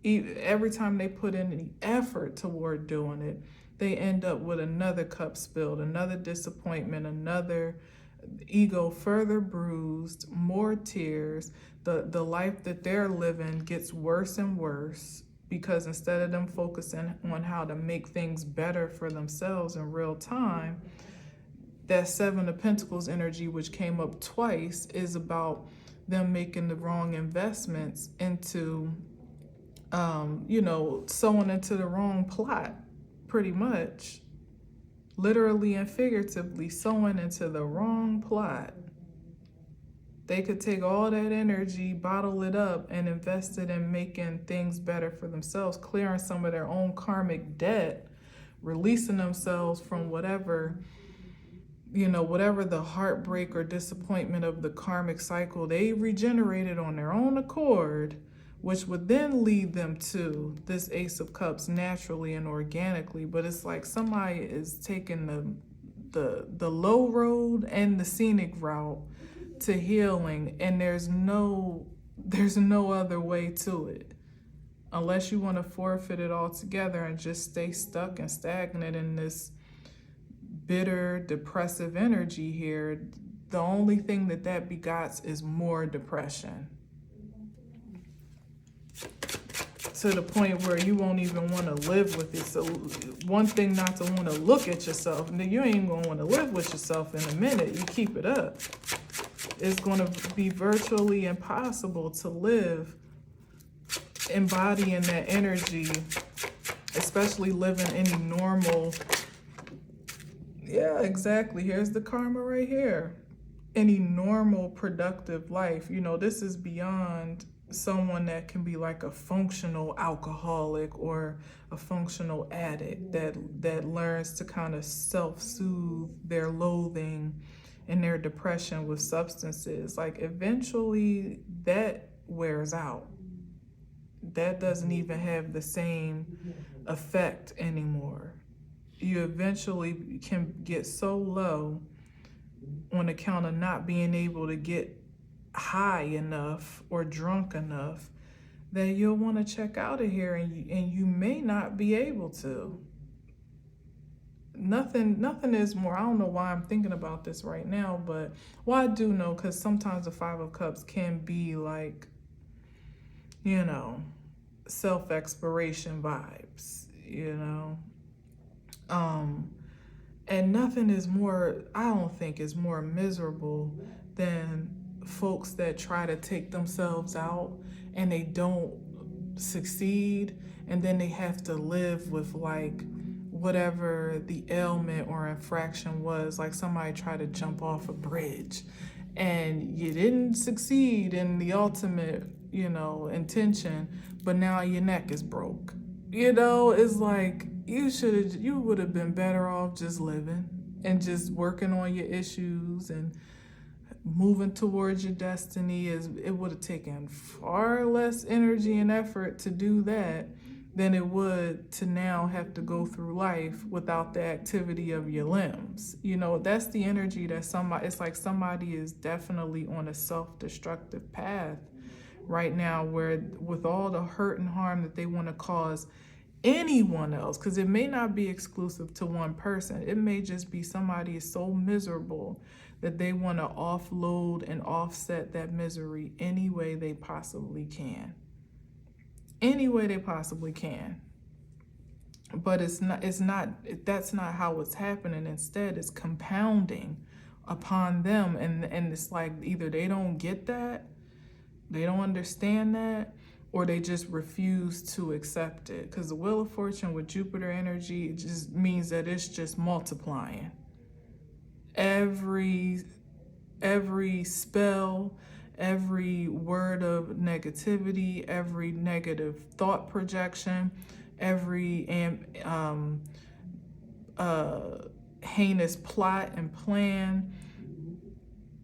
every time they put in any effort toward doing it, they end up with another cup spilled, another disappointment, another ego further bruised, more tears. The life that they're living gets worse and worse, because instead of them focusing on how to make things better for themselves in real time, that Seven of Pentacles energy, which came up twice, is about them making the wrong investments into, sowing into the wrong plot, pretty much. Literally and figuratively sowing into the wrong plot. They could take all that energy, bottle it up, and invest it in making things better for themselves, clearing some of their own karmic debt, releasing themselves from whatever the heartbreak or disappointment of the karmic cycle they regenerated on their own accord, which would then lead them to this Ace of Cups naturally and organically. But it's like somebody is taking the low road and the scenic route to healing, and there's no other way to it, unless you want to forfeit it altogether and just stay stuck and stagnant in this bitter, depressive energy here. The only thing that begots is more depression, to the point where you won't even want to live with it. So one thing not to want to look at yourself, and you ain't gonna want to live with yourself in a minute. You keep it up, it's going to be virtually impossible to live embodying that energy, especially living any normal. Yeah, exactly. Here's the karma right here. Any normal, productive life. This is beyond someone that can be like a functional alcoholic or a functional addict that learns to kind of self-soothe their loathing and their depression with substances. Like, eventually that wears out. That doesn't even have the same effect anymore. You eventually can get so low on account of not being able to get high enough or drunk enough that you'll want to check out of here, and you may not be able to. Nothing is more, I don't know why I'm thinking about this right now, but I do know, because sometimes the Five of Cups can be like, self-exploration vibes, and nothing is more, I don't think, is more miserable than folks that try to take themselves out and they don't succeed, and then they have to live with like whatever the ailment or infraction was. Like, somebody tried to jump off a bridge and you didn't succeed in the ultimate, intention, but now your neck is broke. It's like, you would have been better off just living and just working on your issues and moving towards your destiny. It would have taken far less energy and effort to do that than it would to now have to go through life without the activity of your limbs. That's the energy that it's like somebody is definitely on a self-destructive path right now, where with all the hurt and harm that they want to cause anyone else, because it may not be exclusive to one person. It may just be somebody is so miserable that they want to offload and offset that misery any way they possibly can. Any way they possibly can. But that's not how it's happening. Instead, it's compounding upon them, and it's like either they don't get that, they don't understand that, or they just refuse to accept it. Because the Wheel of Fortune with Jupiter energy, it just means that it's just multiplying. Every spell, every word of negativity, every negative thought projection, every heinous plot and plan,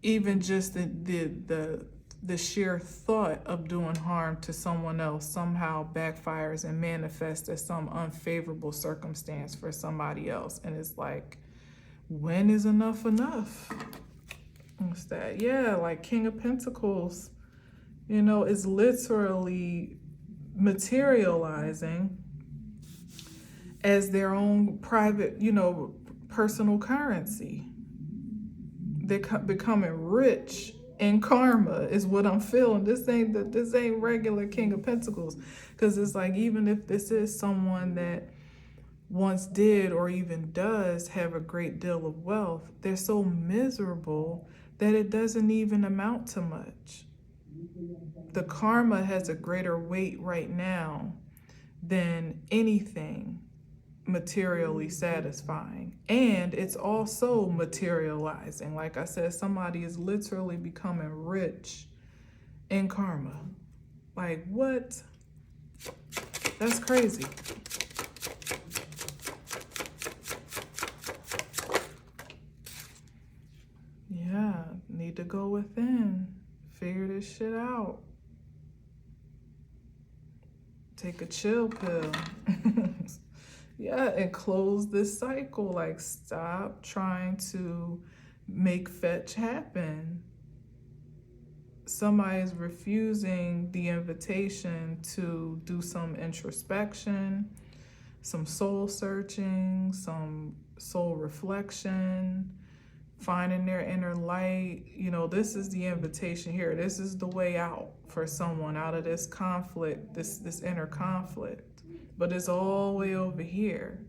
even just the sheer thought of doing harm to someone else somehow backfires and manifests as some unfavorable circumstance for somebody else. And it's like, when is enough enough? What's that? Yeah, like King of Pentacles, is literally materializing as their own private, personal currency. They're becoming rich in karma is what I'm feeling. This ain't regular King of Pentacles, because it's like, even if this is someone that once did or even does have a great deal of wealth, they're so miserable that it doesn't even amount to much. The karma has a greater weight right now than anything materially satisfying, and it's also materializing. Like I said, somebody is literally becoming rich in karma. Like, what? That's crazy. Yeah, need to go within, figure this shit out, take a chill pill. Yeah, and close this cycle. Like, stop trying to make fetch happen. Somebody is refusing the invitation to do some introspection, some soul searching, some soul reflection, finding their inner light. You know, this is the invitation here. This is the way out for someone out of this conflict, this inner conflict. But it's all the way over here.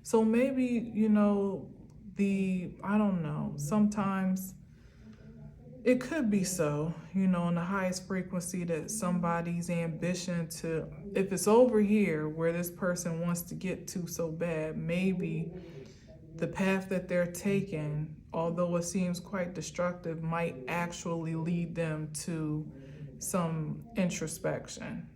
So maybe, you know, I don't know, sometimes it could be so, you know, in the highest frequency, that somebody's ambition to, if it's over here where this person wants to get to so bad, maybe the path that they're taking, although it seems quite destructive, might actually lead them to some introspection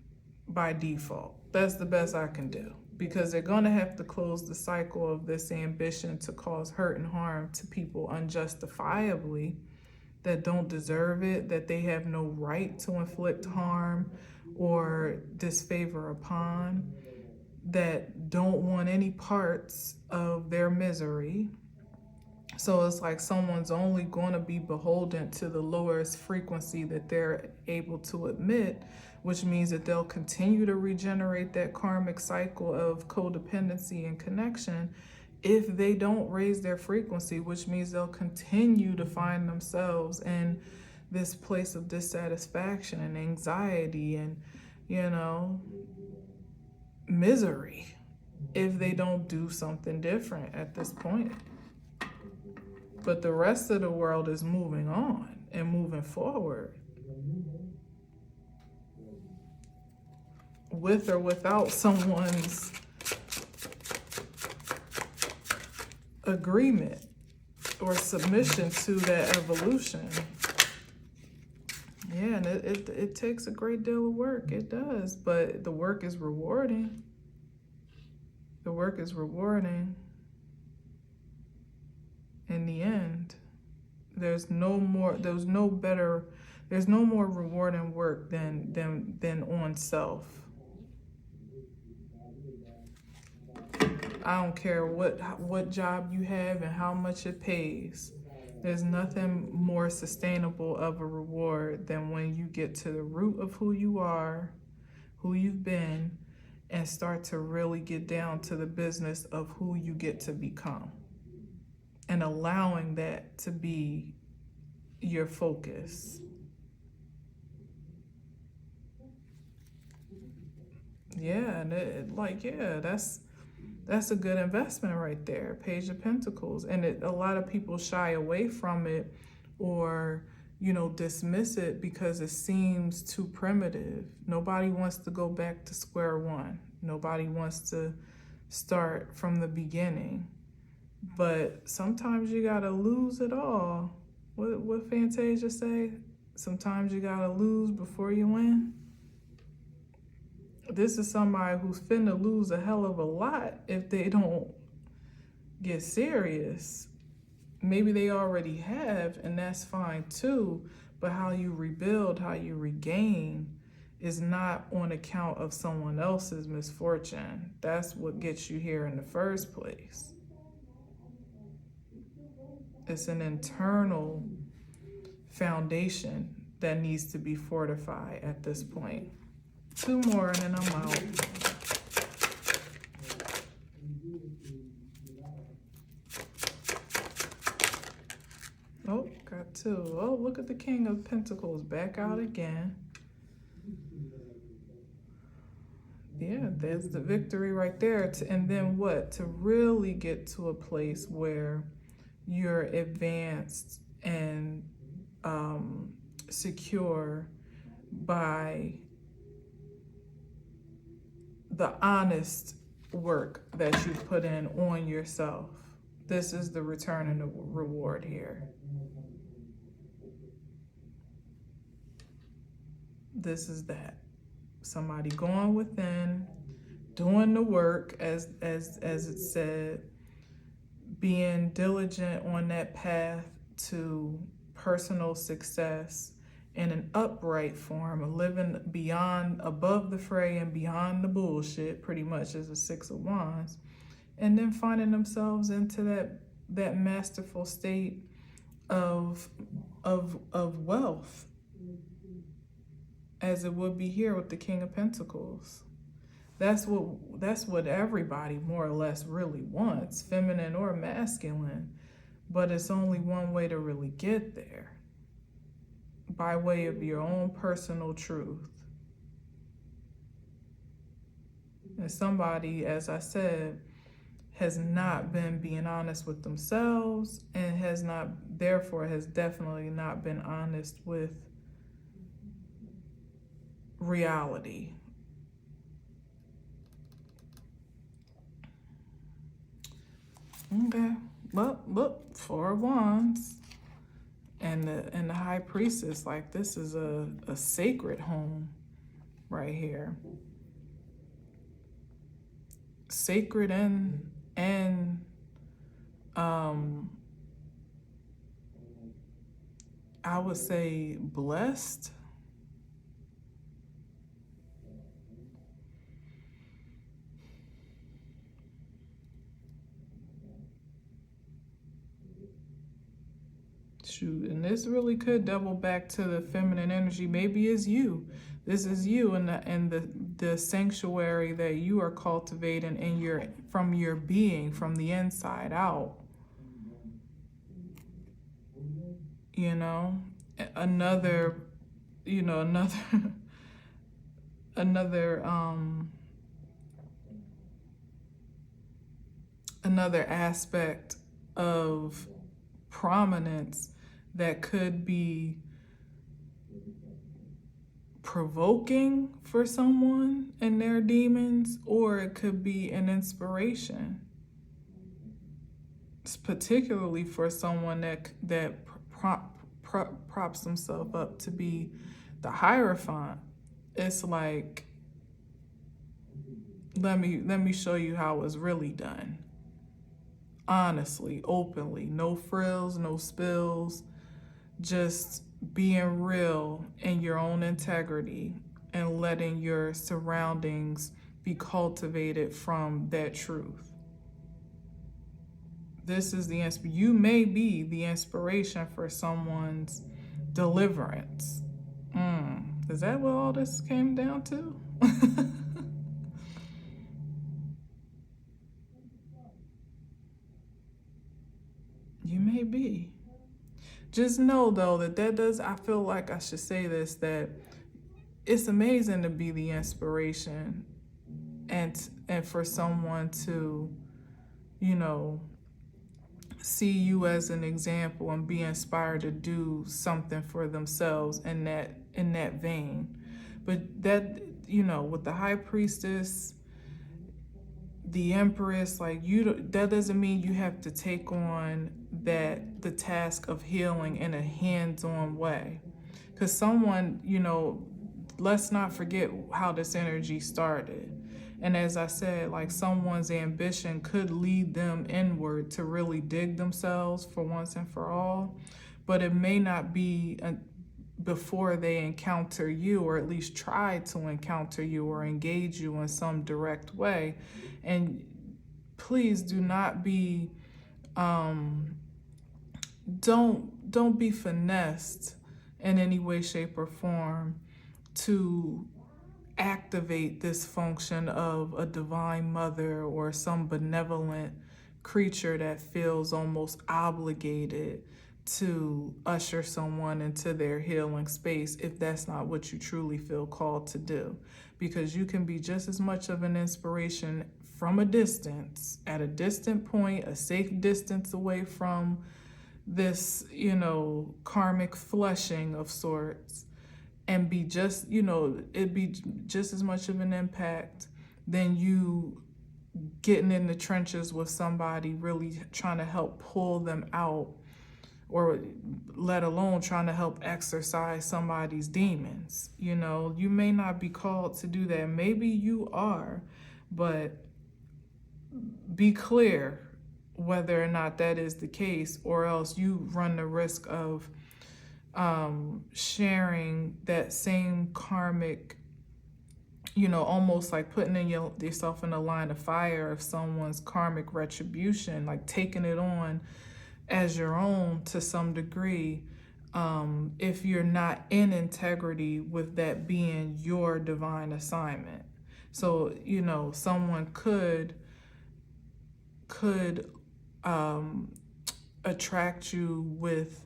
by default. That's the best I can do, because they're going to have to close the cycle of this ambition to cause hurt and harm to people unjustifiably, that don't deserve it, that they have no right to inflict harm or disfavor upon, that don't want any parts of their misery. So it's like someone's only going to be beholden to the lowest frequency that they're able to admit, which means that they'll continue to regenerate that karmic cycle of codependency and connection if they don't raise their frequency, which means they'll continue to find themselves in this place of dissatisfaction and anxiety and, you know, misery if they don't do something different at this point. But the rest of the world is moving on and moving forward, with or without someone's agreement or submission to that evolution. Yeah, and it takes a great deal of work. It does, but the work is rewarding. The work is rewarding. In the end, there's no more rewarding work than on self. I don't care what job you have and how much it pays. There's nothing more sustainable of a reward than when you get to the root of who you are, who you've been, and start to really get down to the business of who you get to become, and allowing that to be your focus. Yeah, and that's a good investment right there, Page of Pentacles. And a lot of people shy away from it or, you know, dismiss it because it seems too primitive. Nobody wants to go back to square one. Nobody wants to start from the beginning. But sometimes you gotta lose it all. What Fantasia say? Sometimes you gotta lose before you win. This is somebody who's finna lose a hell of a lot if they don't get serious. Maybe they already have, and that's fine too, but how you rebuild, how you regain is not on account of someone else's misfortune. That's what gets you here in the first place. It's an internal foundation that needs to be fortified at this point. 2 more and then I'm out. too. Oh, look at the King of Pentacles back out again. Yeah, there's the victory right there. And then what? To really get to a place where you're advanced and secure by the honest work that you put in on yourself. This is the return and the reward here. This is that. Somebody going within, doing the work as it said, being diligent on that path to personal success in an upright form, living beyond, above the fray and beyond the bullshit, pretty much as a Six of Wands, and then finding themselves into that masterful state of wealth, as it would be here with the King of Pentacles. That's what everybody more or less really wants, feminine or masculine, but it's only one way to really get there, by way of your own personal truth. And somebody, as I said, has not been being honest with themselves and has definitely not been honest with reality. Okay, well, look, Four of Wands and the High Priestess, like this is a sacred home right here. Sacred and I would say blessed. Shoot, and this really could double back to the feminine energy. Maybe it's you. This is you and the sanctuary that you are cultivating in from your being, from the inside out. You know, another aspect of prominence that could be provoking for someone and their demons, or it could be an inspiration. It's particularly for someone that props themselves up to be the Hierophant. It's like, let me show you how it's really done. Honestly, openly, no frills, no spills, just being real in your own integrity and letting your surroundings be cultivated from that truth. This is you may be the inspiration for someone's deliverance. Is that what all this came down to? You may be. Just know, though, I feel like I should say this, that it's amazing to be the inspiration and for someone to, see you as an example and be inspired to do something for themselves in that vein. But that, with the High Priestess, the Empress, that doesn't mean you have to take on the task of healing in a hands-on way. Because someone, let's not forget how this energy started. And as I said, someone's ambition could lead them inward to really dig themselves for once and for all. But it may not be before they encounter you, or at least try to encounter you or engage you in some direct way. And please do not be, don't be finessed in any way, shape, or form to activate this function of a divine mother or some benevolent creature that feels almost obligated to usher someone into their healing space if that's not what you truly feel called to do. Because you can be just as much of an inspiration from a distance, at a distant point, a safe distance away from this, karmic flushing of sorts, and be just, it'd be just as much of an impact than you getting in the trenches with somebody, really trying to help pull them out, or let alone trying to help exorcise somebody's demons. You may not be called to do that. Maybe you are, but be clear whether or not that is the case, or else you run the risk of sharing that same karmic, almost like putting yourself in a line of fire of someone's karmic retribution, like taking it on as your own to some degree, if you're not in integrity with that being your divine assignment. So, someone could attract you with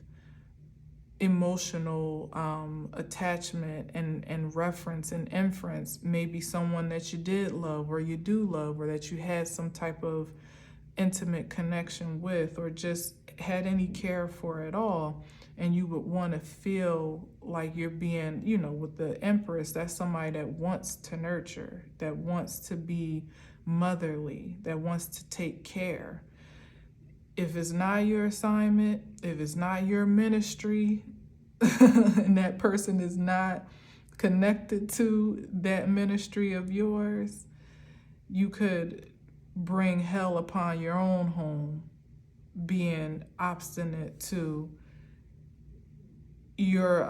emotional attachment and reference and inference, maybe someone that you did love or you do love, or that you had some type of intimate connection with, or just had any care for at all, and you would want to feel like you're being, with the Empress, that's somebody that wants to nurture, that wants to be motherly, that wants to take care. If it's not your assignment, if it's not your ministry, and that person is not connected to that ministry of yours, you could bring hell upon your own home, being obstinate to your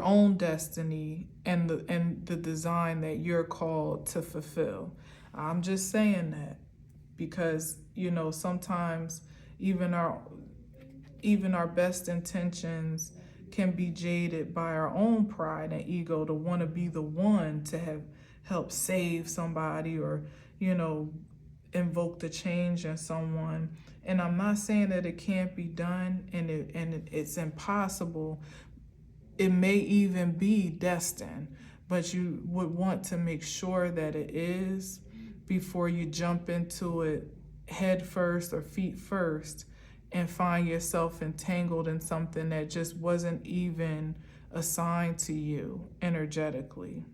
own destiny and the design that you're called to fulfill. I'm just saying that because, sometimes even our best intentions can be jaded by our own pride and ego to want to be the one to have help save somebody, or, invoke the change in someone. And I'm not saying that it can't be done and it's impossible. It may even be destined, but you would want to make sure that it is before you jump into it head first or feet first and find yourself entangled in something that just wasn't even assigned to you energetically.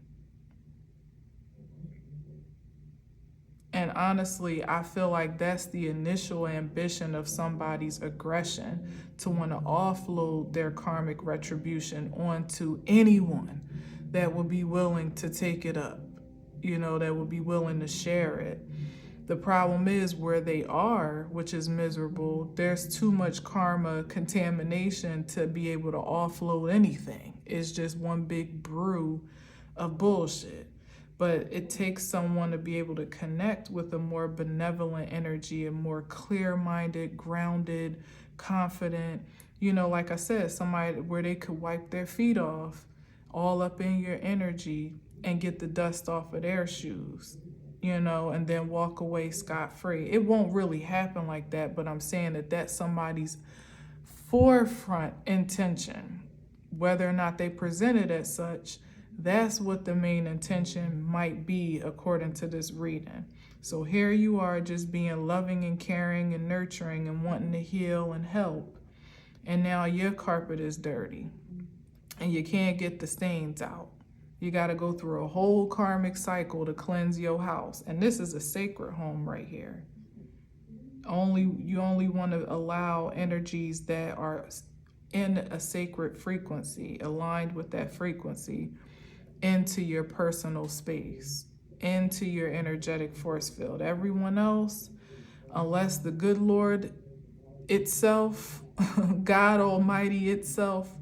And honestly, I feel like that's the initial ambition of somebody's aggression, to want to offload their karmic retribution onto anyone that would be willing to take it up, that would be willing to share it. The problem is where they are, which is miserable, there's too much karma contamination to be able to offload anything. It's just one big brew of bullshit. But it takes someone to be able to connect with a more benevolent energy, a more clear-minded, grounded, confident, like I said, somebody where they could wipe their feet off all up in your energy and get the dust off of their shoes, and then walk away scot-free. It won't really happen like that, but I'm saying that that's somebody's forefront intention. Whether or not they present it as such, that's what the main intention might be according to this reading. So here you are, just being loving and caring and nurturing and wanting to heal and help. And now your carpet is dirty and you can't get the stains out. You got to go through a whole karmic cycle to cleanse your house. And this is a sacred home right here. You only want to allow energies that are in a sacred frequency, aligned with that frequency, into your personal space, into your energetic force field. Everyone else, unless the good Lord itself, God Almighty itself,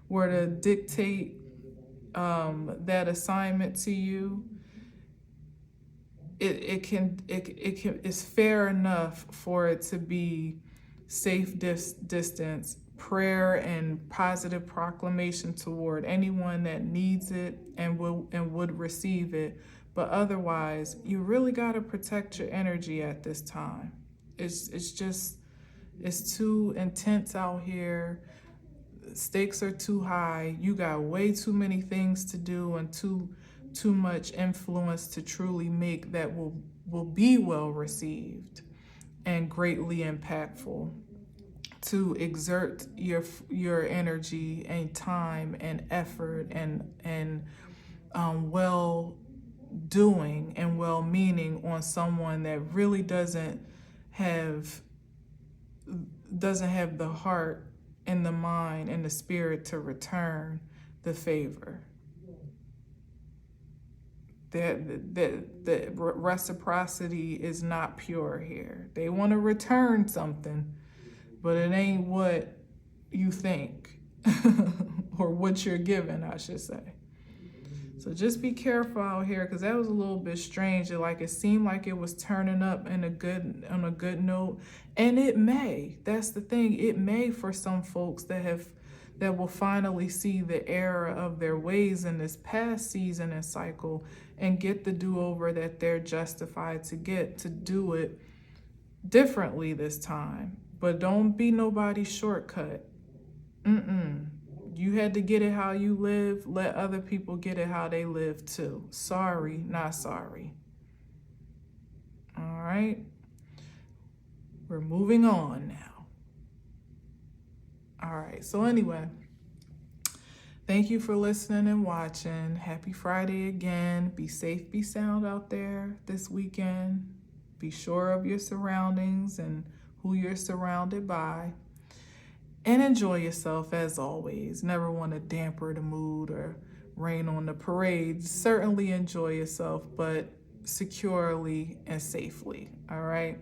were to dictate that assignment to you, it's fair enough for it to be safe distance, prayer and positive proclamation toward anyone that needs it and would receive it. But otherwise, you really got to protect your energy at this time. It's just It's too intense out here. Stakes are too high. You got way too many things to do and too much influence to truly make that will be well received and greatly impactful. To exert your energy and time and effort and well doing and well meaning on someone that really have doesn't have the heart and the mind and the spirit to return the favor. That reciprocity is not pure here. They want to return something, but it ain't what you think or what you're given, I should say. So just be careful out here, because that was a little bit strange. It seemed like it was turning up on a good note, and it may. That's the thing. It may for some folks that will finally see the error of their ways in this past season and cycle and get the do-over that they're justified to get, to do it differently this time. But don't be nobody's shortcut. You had to get it how you live. Let other people get it how they live too. Sorry, not sorry. All right. We're moving on now. All right. So anyway, thank you for listening and watching. Happy Friday again. Be safe, be sound out there this weekend. Be sure of your surroundings and who you're surrounded by. And enjoy yourself as always. Never want to damper the mood or rain on the parade. Certainly enjoy yourself, but securely and safely. All right.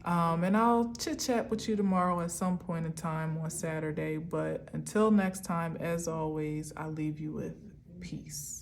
And I'll chit chat with you tomorrow at some point in time on Saturday. But until next time, as always, I leave you with peace.